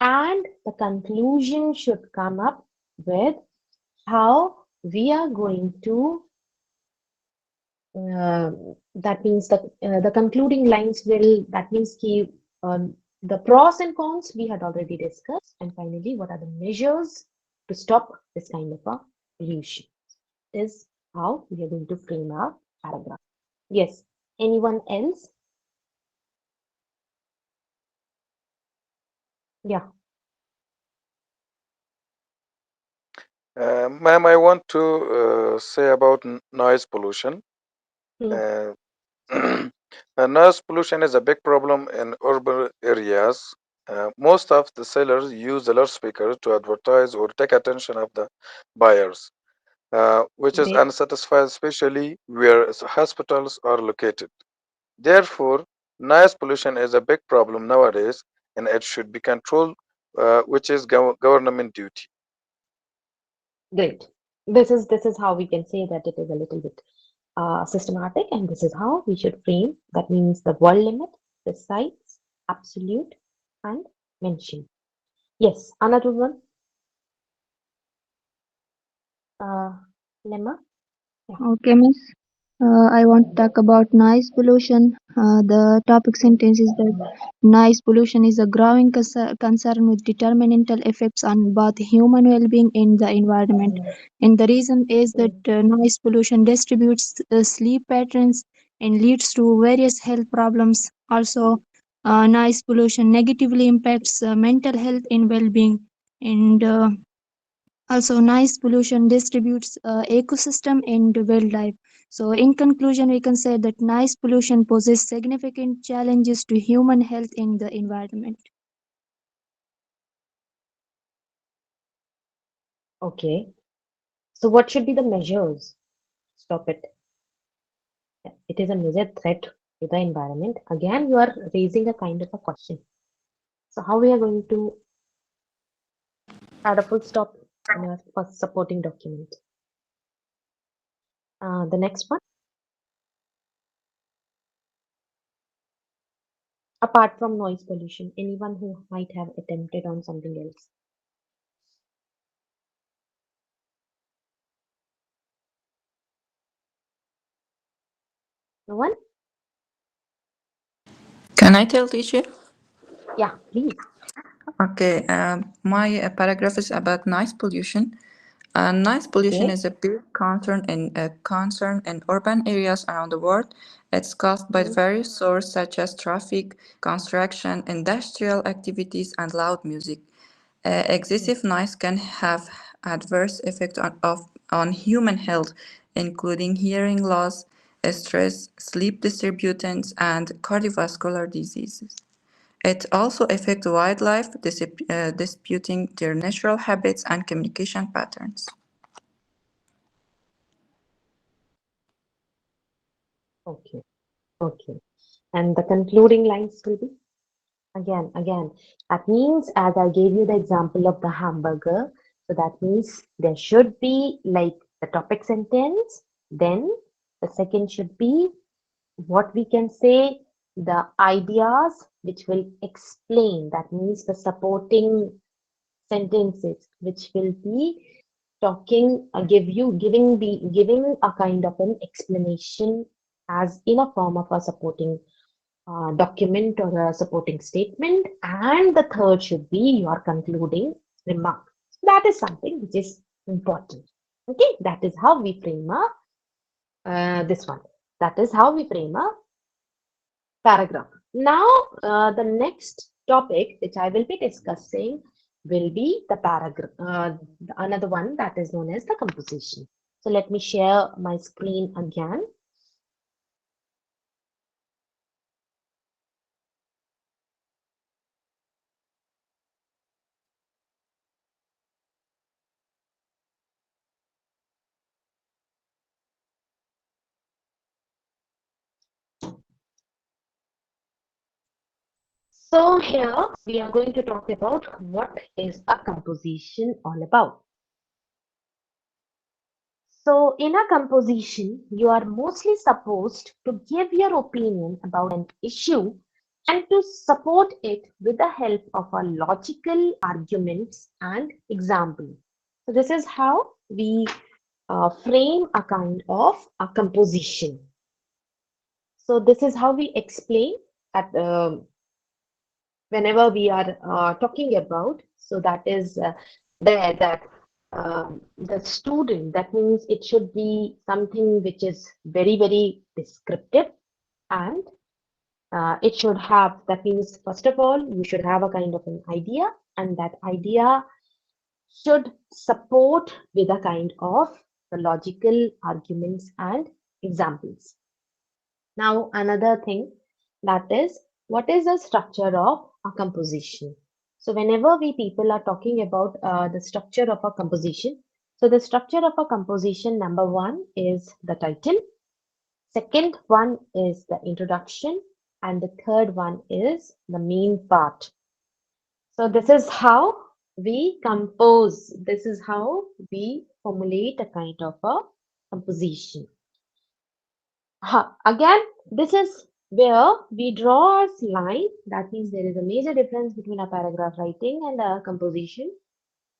and the conclusion should come up with how we are going to uh, that means the concluding lines will that means the pros and cons we had already discussed, and finally what are the measures to stop this kind of a pollution is how we are going to frame our paragraph. Yes, anyone else? Yeah. Ma'am, I want to say about noise pollution. Hmm. Uh, Noise pollution is a big problem in urban areas. Most of the sellers use the loudspeaker to advertise or take attention of the buyers, which is Great. unsatisfied, especially where hospitals are located. Therefore, noise pollution is a big problem nowadays, and it should be controlled, which is government duty. Great. This is how we can say that it is a little bit systematic, and this is how we should frame. That means the word limit, precise, absolute, and mention. Yes, another one. Uh, lemma. Yeah. Okay, miss. I want to talk about noise pollution. The topic sentence is that noise pollution is a growing concern with detrimental effects on both human well-being and the environment. And the reason is that Mm. noise pollution distributes sleep patterns and leads to various health problems. Also, noise pollution negatively impacts mental health and well-being. And also, noise pollution distributes ecosystem and wildlife. So, in conclusion, we can say that noise pollution poses significant challenges to human health and the environment. Okay. So what should be the measures? Stop it. Yeah, it is a major threat to the environment. Again, you are raising a kind of a question. So how we are going to add a full stop in our first supporting document? The next one, apart from noise pollution, anyone who might have attempted on something else? No one? Can I tell teacher? Yeah, please. Okay, my paragraph is about noise pollution. Noise pollution Okay. is a big concern in urban areas around the world. It's caused by Mm, various sources such as traffic, construction, industrial activities, and loud music. mm. Excessive noise can have adverse effects on human health, including hearing loss, stress, sleep disturbance, and cardiovascular diseases. It also affects wildlife, disputing their natural habits and communication patterns. Okay. Okay. And the concluding lines will be again. That means, as I gave you the example of the hamburger, so that means there should be like the topic sentence, then the second should be what we can say the ideas which will explain. That means the supporting sentences which will be talking, giving a kind of an explanation as in a form of a supporting document or a supporting statement, and the third should be your concluding remark. So that is something which is important. Okay, that is how we frame a this one. That is how we frame a paragraph. Now, the next topic which I will be discussing will be the paragraph, another one that is known as the composition. So let me share my screen again. So here we are going to talk about what is a composition all about. So in a composition, you are mostly supposed to give your opinion about an issue and to support it with the help of a logical arguments and example. So this is how we frame a kind of a composition. So this is how we explain at whenever we are talking about. So that is there that the student, that means it should be something which is very, very descriptive, and it should have, that means first of all, you should have a kind of an idea, and that idea should support with a kind of the logical arguments and examples. Now, another thing, that is, what is the structure of a composition? So, whenever we people are talking about the structure of a composition, so the structure of a composition, number one is the title, second one is the introduction, and the third one is the main part. So, this is how we compose, this is how we formulate a kind of a composition. Again, this is where we draw a line. That means there is a major difference between a paragraph writing and a composition.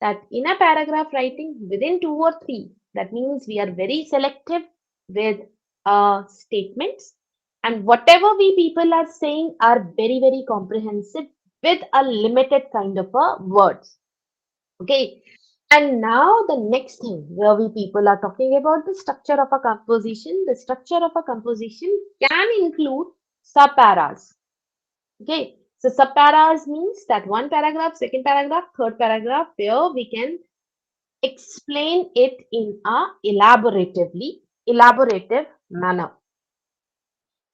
That in a paragraph writing, within two or three, that means we are very selective with statements, and whatever we people are saying are very, very comprehensive with a limited kind of a words. Okay. And now the next thing where we people are talking about the structure of a composition. The structure of a composition can include subparas. Okay. So subparas means that one paragraph, second paragraph, third paragraph, where we can explain it in a elaborative manner.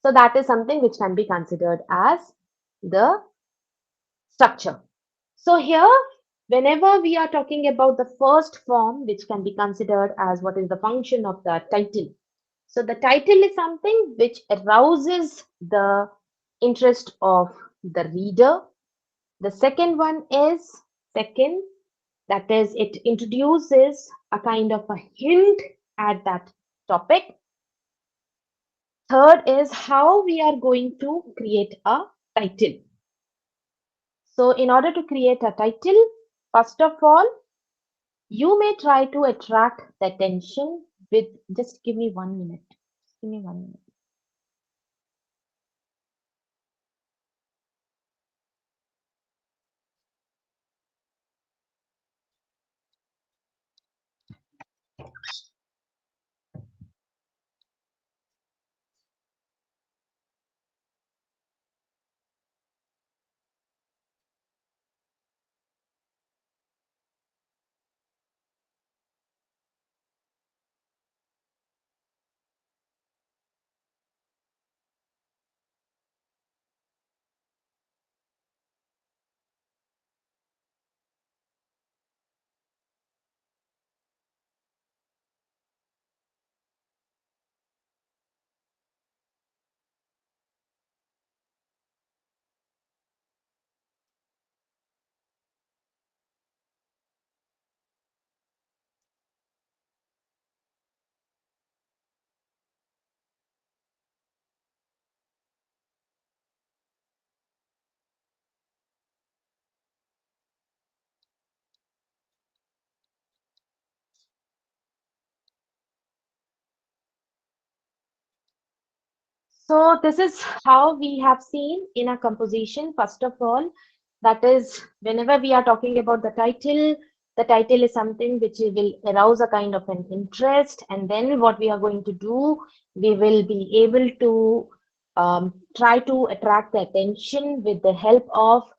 So that is something which can be considered as the structure. So here, whenever we are talking about the first form, which can be considered as what is the function of the title. So the title is something which arouses the interest of the reader. The second one is second, that is, it introduces a kind of a hint at that topic. Third is how we are going to create a title. So in order to create a title, first of all, you may try to attract the attention with, just give me 1 minute. Just give me 1 minute. So this is how we have seen in a composition. First of all, that is, whenever we are talking about the title, The title is something which will arouse a kind of an interest, and then what we are going to do, we will be able to try to attract the attention with the help of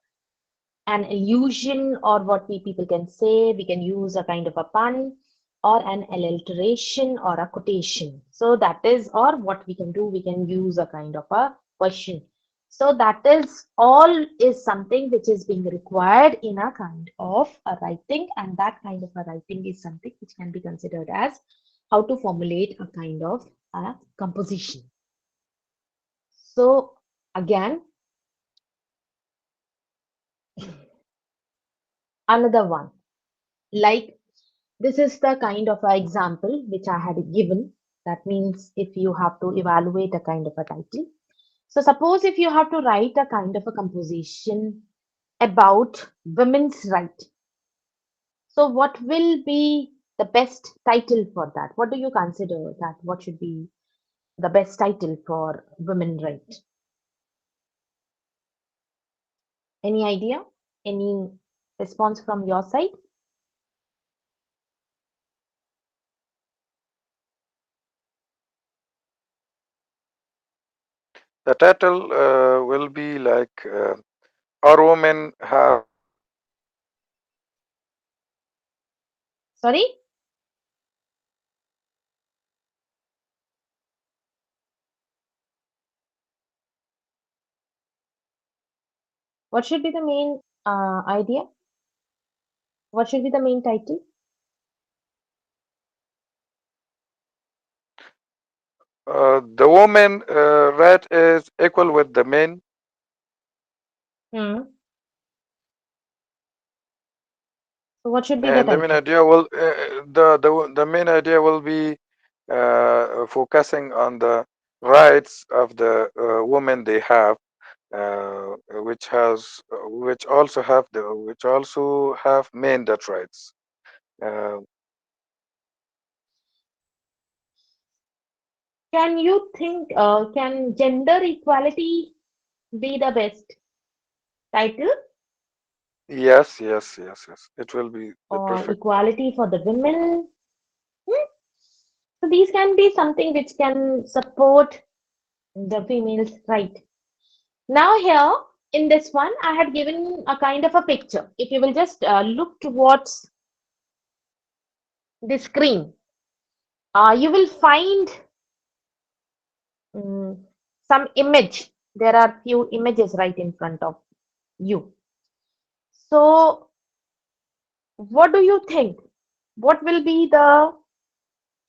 an illusion, or what we people can say, we can use a kind of a pun or an alliteration or a quotation. So that is, or what we can do, we can use a kind of a question. So that is all is something which is being required in a kind of a writing, and that kind of a writing is something which can be considered as how to formulate a kind of a composition. So again, another one, like, this is the kind of a example which I had given. That means if you have to evaluate a kind of a title. So suppose if you have to write a kind of a composition about women's right. So what will be the best title for that? What do you consider that? What should be the best title for women right? Any idea? Any response from your side? The title will be like Our Women Have Sorry? What should be the main idea? What should be the main title? the woman right is equal with the men, Hmm. So what should be the and the main title? idea will the main idea will be focusing on the rights of the women they have, which also have men that rights. Uh, Can you think, can gender equality be the best title, yes, yes, yes, yes. It will be the or perfect. equality for the women? Hmm? So these can be something which can support the females' right. Now here in this one, I had given a kind of a picture. If you will just look towards the screen, you will find mm, some image. There are few images right in front of you. So what do you think? What will be the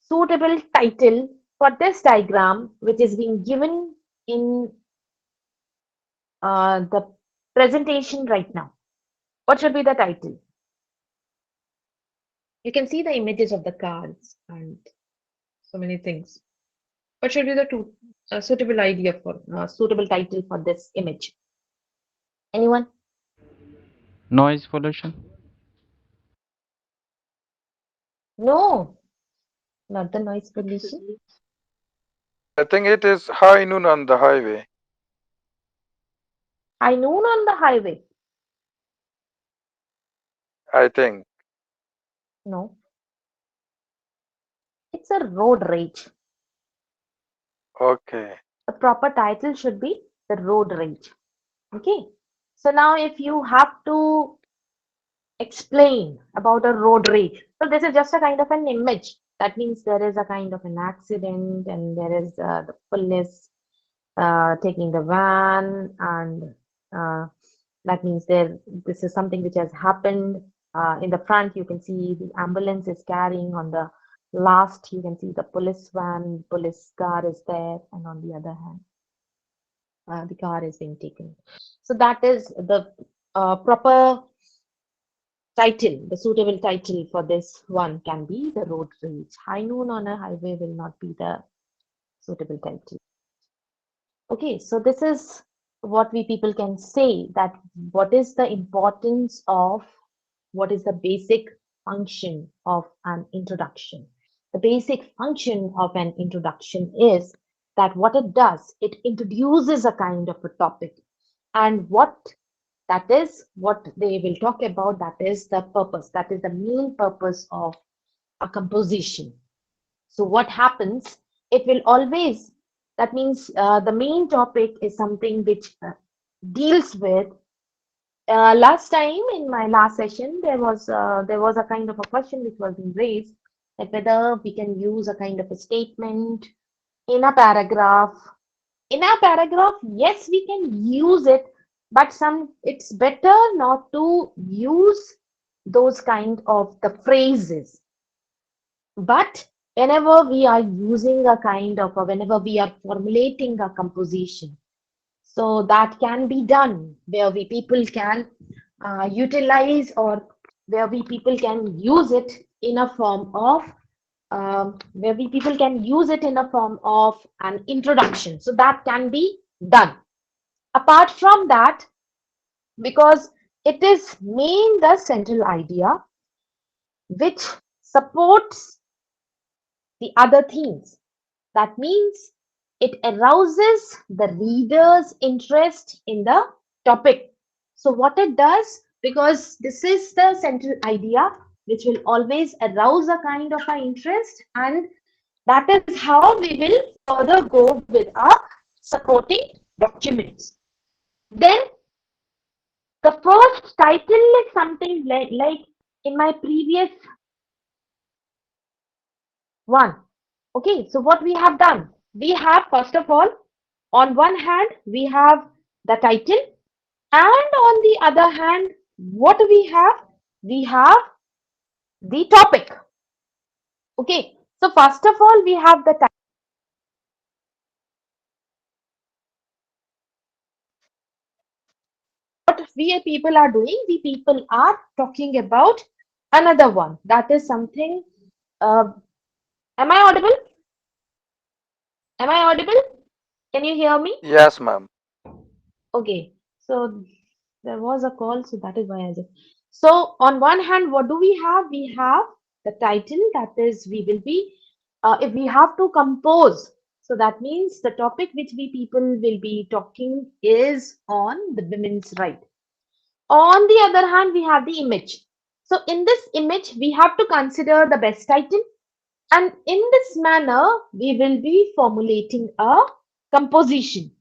suitable title for this diagram, which is being given in the presentation right now? What should be the title? You can see the images of the cards and so many things. What should be the suitable idea for suitable title for this image? Anyone? Noise pollution. No, not the noise pollution. I think it is high noon on the highway. High noon on the highway. I think. No, it's a road rage. Okay. The proper title should be the road rage. Okay. So now if you have to explain about a road rage. So this is just a kind of an image. That means there is a kind of an accident, and there is the police taking the van, and uh, that means this is something which has happened. In the front, you can see the ambulance is carrying. On the last, you can see the police van, police car is there, and on the other hand, the car is being taken. So that is the proper title. The suitable title for this one can be the road rage. High noon on a highway will not be the suitable title. Okay, so this is what we people can say, that what is the importance of, what is the basic function of an introduction. The basic function of an introduction is that what it does, it introduces a kind of a topic, and what That is what they will talk about. That is the purpose. That is the main purpose of a composition. So what happens? It will always, that means the main topic is something which deals with. Last time in my last session, there was a kind of a question which was being raised, that whether we can use a kind of a statement in a paragraph. In a paragraph, yes, we can use it, but it's better not to use those kind of the phrases. But whenever we are using a kind of a, whenever we are formulating a composition, so that can be done where we people can utilize, or where we people can use it in a form of where we people can use it in a form of an introduction. So that can be done. Apart from that, because it is main the central idea which supports the other themes. That means it arouses the reader's interest in the topic. So what it does, because this is the central idea which will always arouse a kind of an interest, and that is how we will further go with our supporting documents. Then the first title is something like in my previous one. Okay, so what we have done, we have first of all, on one hand, we have the title, and on the other hand, what we have? We have the topic. Okay, so first of all, we have the title. What we people are doing, we people are talking about another one. That is something. Uh, am I audible? Am I audible? Can you hear me? Yes, ma'am. Okay, so there was a call, so that is why I just. So on one hand, what do we have? We have the title, that is, we will be, if we have to compose. So that means the topic which we people will be talking is on the women's right. On the other hand, we have the image. So in this image, we have to consider the best title, and in this manner, we will be formulating a composition.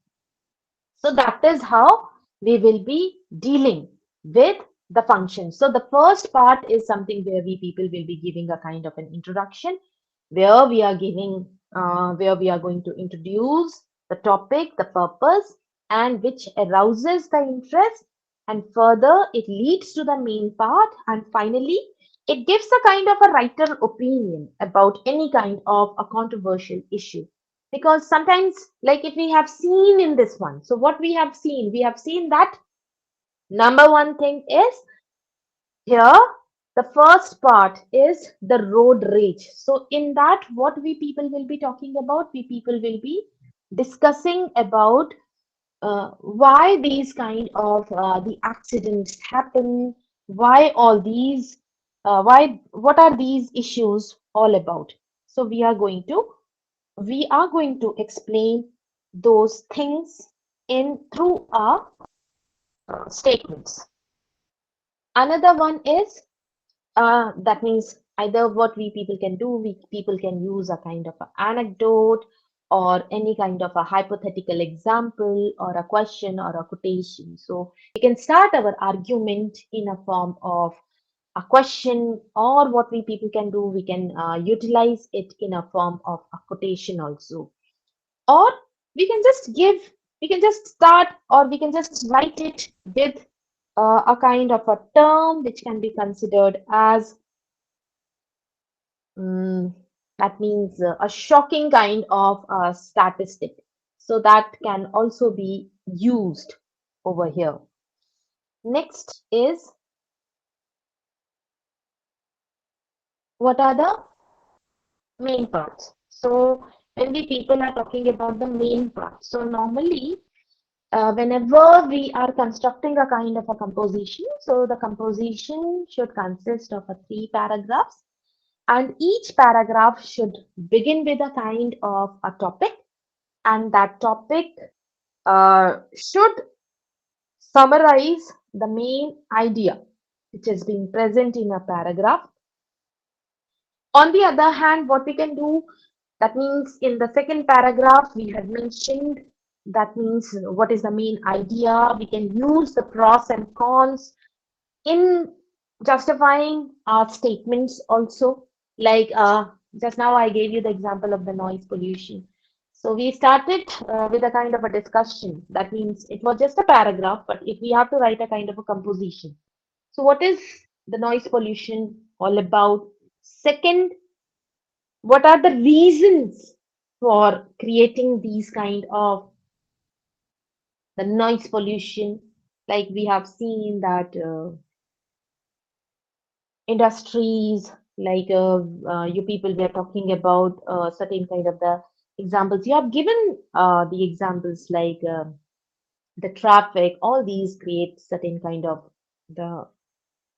So that is how we will be dealing with the function. So the first part is something where we people will be giving a kind of an introduction, where we are giving, where we are going to introduce the topic, the purpose, and which arouses the interest. And further, it leads to the main part. And finally, it gives a kind of a writer opinion about any kind of a controversial issue. Because sometimes, like if we have seen in this one, so what we have seen that number one thing is here, the first part is the road rage. So in that, what we people will be talking about, we people will be discussing about why these kind of the accidents happen, why all these, what are these issues all about. So we are going to explain those things in through our statements. Another one is, that means either what we people can do, we people can use a kind of an anecdote, or any kind of a hypothetical example, or a question, or a quotation. So we can start our argument in a form of a question, or what we people can do, we can utilize it in a form of a quotation also. Or we can just give, we can just start, or we can just write it with a kind of a term which can be considered as, mm, that means a shocking kind of statistic. So that can also be used over here. Next is, what are the main parts? So when we people are talking about the main parts, so normally whenever we are constructing a kind of a composition, so the composition should consist of a 3 paragraphs, and each paragraph should begin with a kind of a topic, and that topic should summarize the main idea which is being present in a paragraph. On the other hand, what we can do, that means in the second paragraph, we had mentioned, that means what is the main idea. We can use the pros and cons in justifying our statements also. Like just now, I gave you the example of the noise pollution. So we started with a kind of a discussion. That means it was just a paragraph, but if we have to write a kind of a composition. So what is the noise pollution all about? Second, what are the reasons for creating these kind of the noise pollution? Like we have seen that industries, like you people were talking about certain kind of the examples. You have given the examples like the traffic. All these create certain kind of the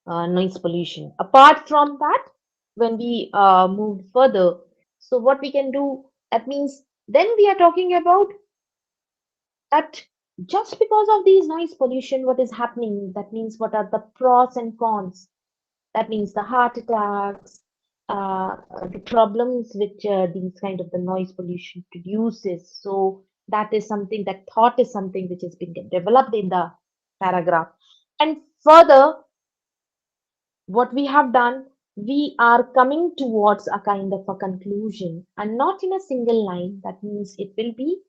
noise pollution. Apart from that, when we move further, so what we can do, that means then we are talking about that just because of these noise pollution, what is happening, that means what are the pros and cons, that means the heart attacks, the problems which these kind of the noise pollution produces. So that is something, that thought is something which is being developed in the paragraph. And further, what we have done, we are coming towards a kind of a conclusion and not in a single line. That means it will be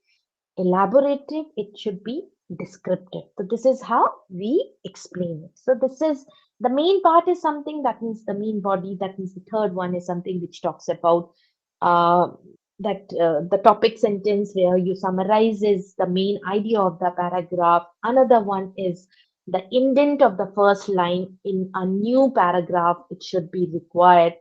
elaborative, it should be descriptive. So this is how we explain it. So this is the main part is something, that means the main body, that means the third one is something which talks about uh, that the topic sentence where you summarizes the main idea of the paragraph. Another one is the indent of the first line in a new paragraph, it should be required.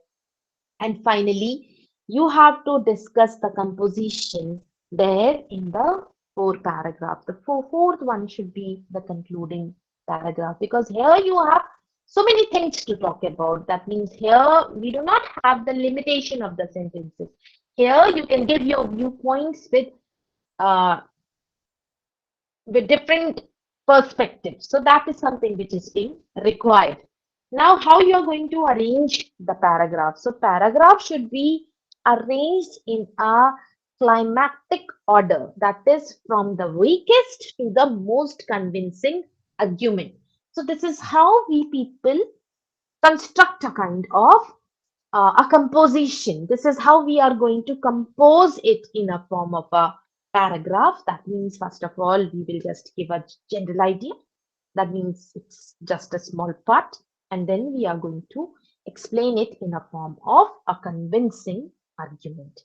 And finally, you have to discuss the composition there in the fourth paragraph. The fourth one should be the concluding paragraph, because here you have so many things to talk about. That means here we do not have the limitation of the sentences. Here you can give your viewpoints uh, with different perspectives. So that is something which is being required. Now, how you are going to arrange the paragraph? So paragraph should be arranged in a climactic order, that is from the weakest to the most convincing argument. So this is how we people construct a kind of a composition. This is how we are going to compose it in a form of a paragraph. That means, first of all, we will just give a general idea. That means it's just a small part. And then we are going to explain it in a form of a convincing argument.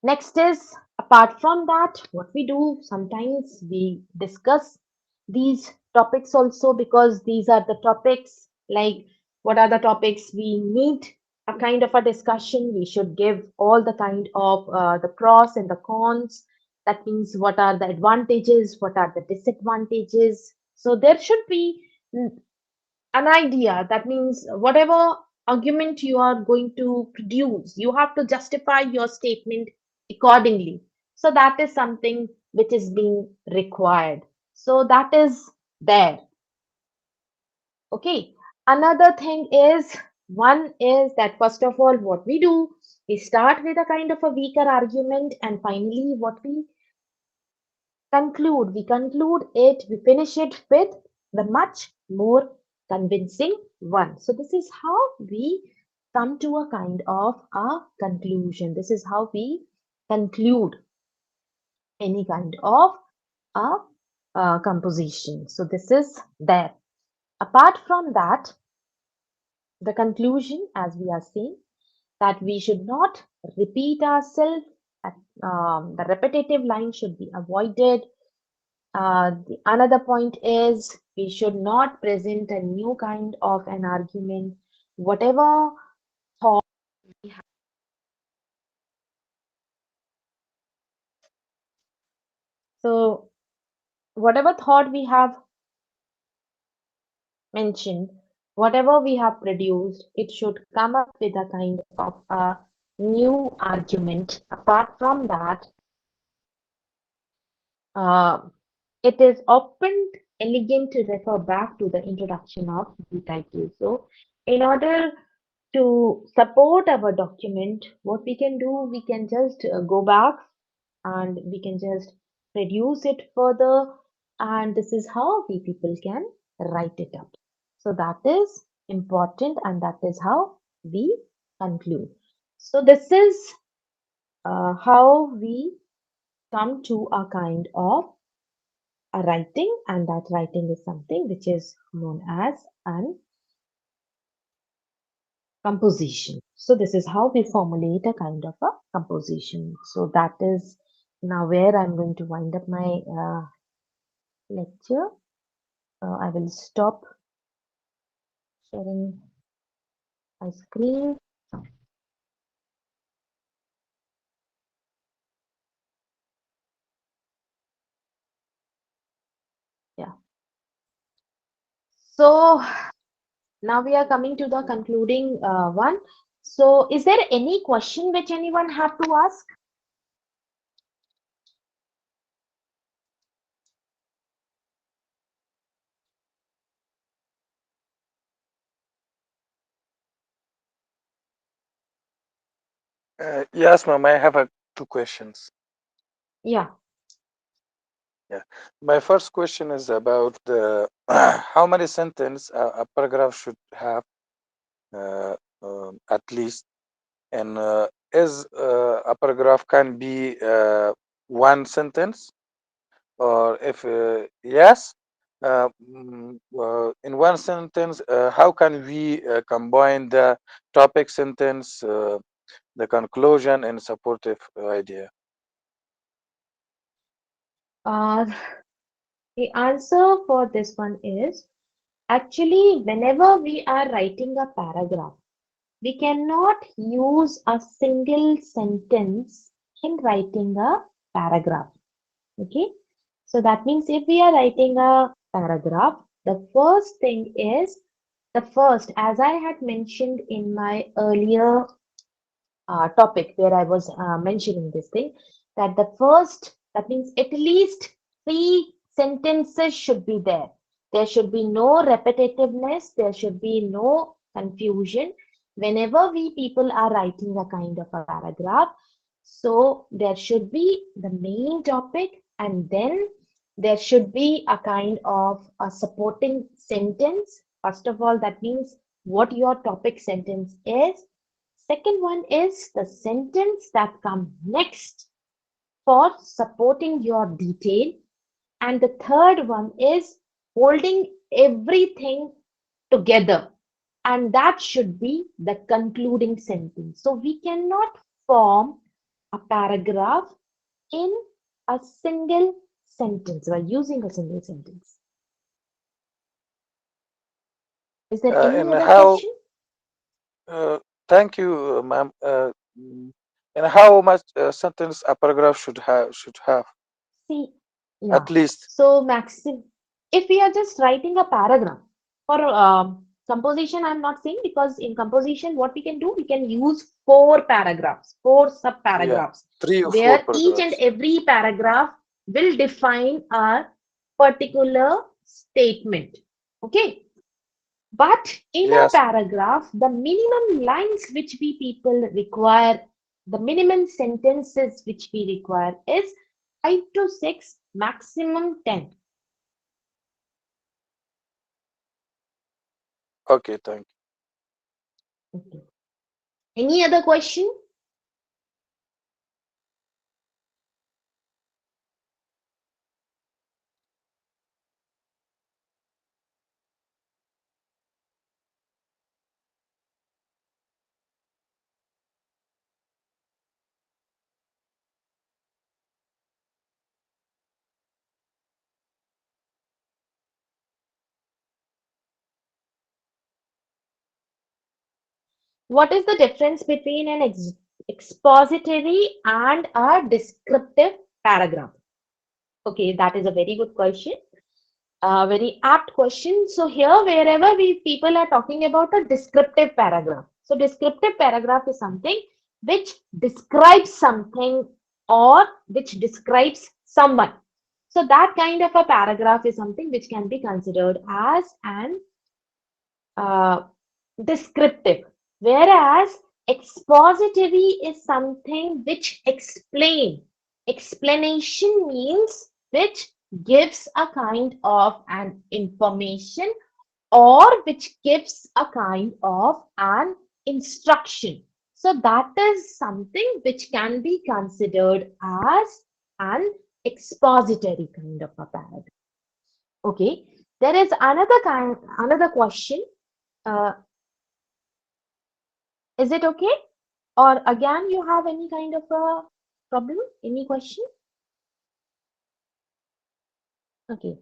Next is, apart from that, what we do, sometimes we discuss these topics also, because these are the topics, like what are the topics we need a kind of a discussion. We should give all the kind of the pros and the cons. That means what are the advantages, what are the disadvantages. So there should be an idea. That means whatever argument you are going to produce, you have to justify your statement accordingly. So that is something which is being required. So that is there. Okay. Another thing is, one is that first of all, what we do, we start with a kind of a weaker argument, and finally, what we conclude it, we finish it with the much more convincing one. So this is how we come to a kind of a conclusion. This is how we conclude any kind of a, composition. So this is there. Apart from that, the conclusion, as we are saying, that we should not repeat ourselves. The repetitive line should be avoided. Another point is, we should not present a new kind of an argument. Whatever thought we have, so whatever thought we have mentioned, whatever we have produced, it should come up with a kind of a new argument. Apart from that, uh, it is opened elegant to refer back to the introduction of BCAOL. So, in order to support our document, what we can do, we can just go back and we can just reduce it further, and this is how we people can write it up. So that is important, and that is how we conclude. So this is how we come to a kind of a writing, and that writing is something which is known as an composition. So this is how we formulate a kind of a composition. So that is now where I'm going to wind up my lecture. I will stop sharing my screen. Yeah. So now we are coming to the concluding one. So is there any question which anyone have to ask? Yes, ma'am. I have two questions. Yeah. Yeah. My first question is about the how many sentence a paragraph should have at least, and is a paragraph can be one sentence, or if yes, in one sentence, how can we combine the topic sentence, the conclusion, and supportive idea? Uh, the answer for this one is actually whenever we are writing a paragraph, we cannot use a single sentence in writing a paragraph. Okay. So that means if we are writing a paragraph, the first thing is the first, as I had mentioned in my earlier topic where I was mentioning this thing, that the first, that means at least three sentences should be there. There should be no repetitiveness, there should be no confusion. Whenever we people are writing a kind of a paragraph, so there should be the main topic, and then there should be a kind of a supporting sentence. First of all, that means what your topic sentence is. Second one is the sentence that comes next for supporting your detail. And the third one is holding everything together. And that should be the concluding sentence. So we cannot form a paragraph in a single sentence by using a single sentence. Is there any And other how? question? Uh, Thank you, ma'am. And how much sentence a paragraph should have See, yeah. at least? So maximum, if we are just writing a paragraph for composition, I'm not saying, because in composition, what we can do, we can use four paragraphs, four sub Yeah, paragraphs, 3 or 4 where each and paragraphs. every paragraph will define a particular statement. Okay. But in a Yes. paragraph, the minimum lines which we people require, the minimum sentences which we require is 5 to 6, maximum 10. Okay. Thank Okay. Any other question? What is the difference between an expository and a descriptive paragraph? Okay, that is a very good question. A very apt question. So here, wherever we people are talking about a descriptive paragraph. So descriptive paragraph is something which describes something or which describes someone. So that kind of a paragraph is something which can be considered as an uh, descriptive, whereas expository is something which explanation means which gives a kind of an information or which gives a kind of an instruction. So that is something which can be considered as an expository kind of a paragraph. Okay, there is another question. Uh, is it okay? Or again, you have any kind of a problem? Any question? Okay.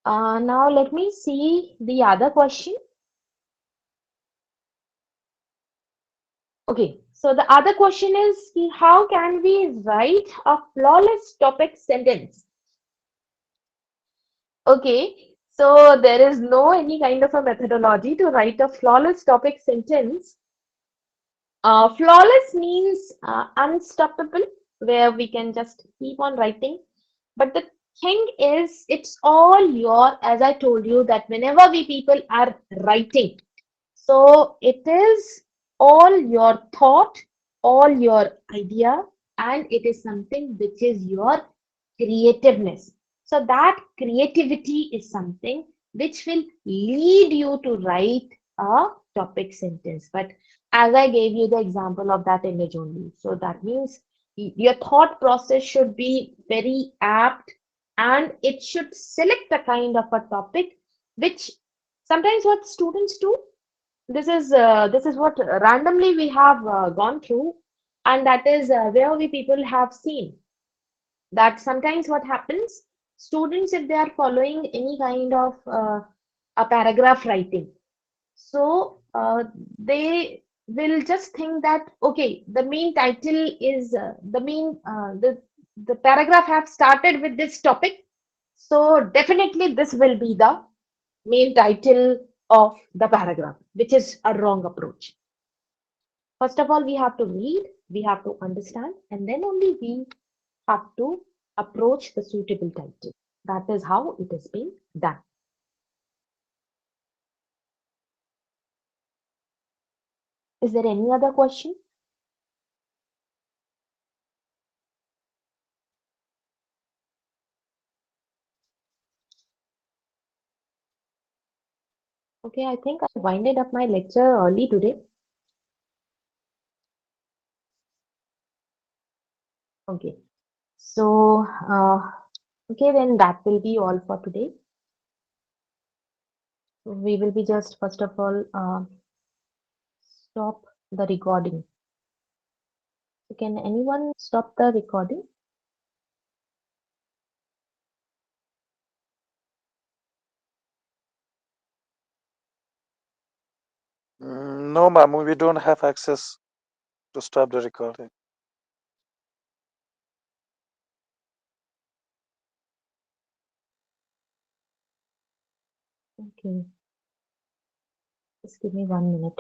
Now let me see the other question. Okay. So the other question is how can we write a flawless topic sentence? Okay. So there is no any kind of a methodology to write a flawless topic sentence. Flawless means unstoppable, where we can just keep on writing. But the thing is, it's all your, as I told you, that whenever we people are writing, so it is all your thought, all your idea, and it is something which is your creativeness. So that creativity is something which will lead you to write a topic sentence. But as I gave you the example of that image only, so that means your thought process should be very apt and it should select a kind of a topic which sometimes what students do, this is what randomly we have gone through, and that is where we people have seen that sometimes what happens, students if they are following any kind of a paragraph writing, so they will just think that okay, the main title is the paragraph have started with this topic, so definitely this will be the main title of the paragraph, which is a wrong approach. First of all, we have to read, we have to understand, and then only we have to approach the suitable title. That is how it is being done. Is there any other question? Okay, I think I winded up my lecture early today. Okay, so okay, then that will be all for today. We will be just first of all stop the recording. So can anyone stop the recording? No, ma'am, we don't have access to stop the recording. Okay, just give me 1 minute.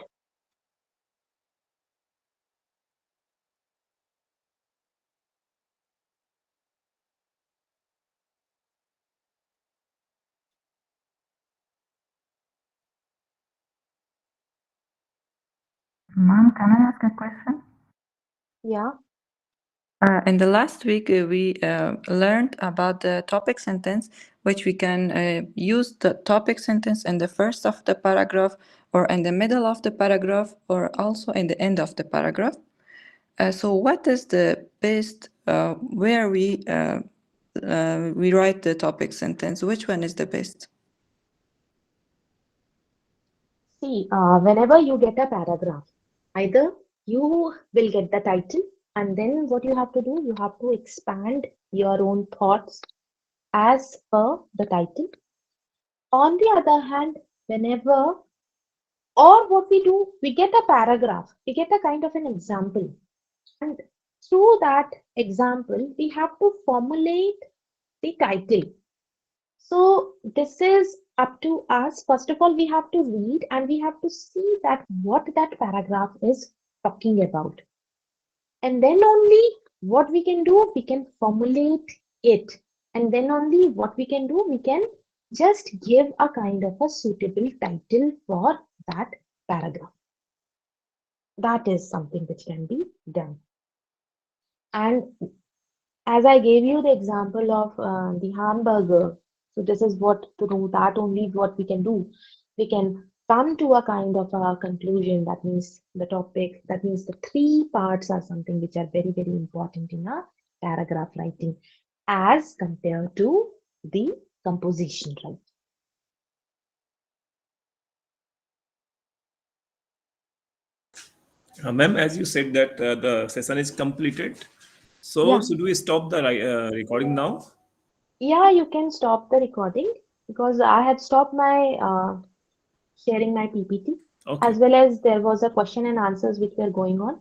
Mom, can I ask a question? Yeah. In the last week, we learned about the topic sentence, which we can use the topic sentence in the first of the paragraph, or in the middle of the paragraph, or also in the end of the paragraph. So, what is the best where we write the topic sentence? Which one is the best? See, whenever you get a paragraph, either you will get the title, and then what you have to do, you have to expand your own thoughts as per the title. On the other hand, whenever or what we do, we get a paragraph, we get a kind of an example, and through that example, we have to formulate the title. So this is up to us. First of all, we have to read and we have to see that what that paragraph is talking about. And then only what we can do, we can formulate it. And then only what we can do, we can just give a kind of a suitable title for that paragraph. That is something which can be done. And as I gave you the example of the hamburger, so this is what to do, that only what we can do. We can come to a kind of a conclusion. That means the topic, that means the three parts are something which are very, very important in a paragraph writing as compared to the composition writing. Ma'am, as you said that the session is completed, so Yeah, should we stop the recording now? yeah, you can stop the recording because I had stopped my sharing my PPT, Okay. as well as there was a question and answers which were going on.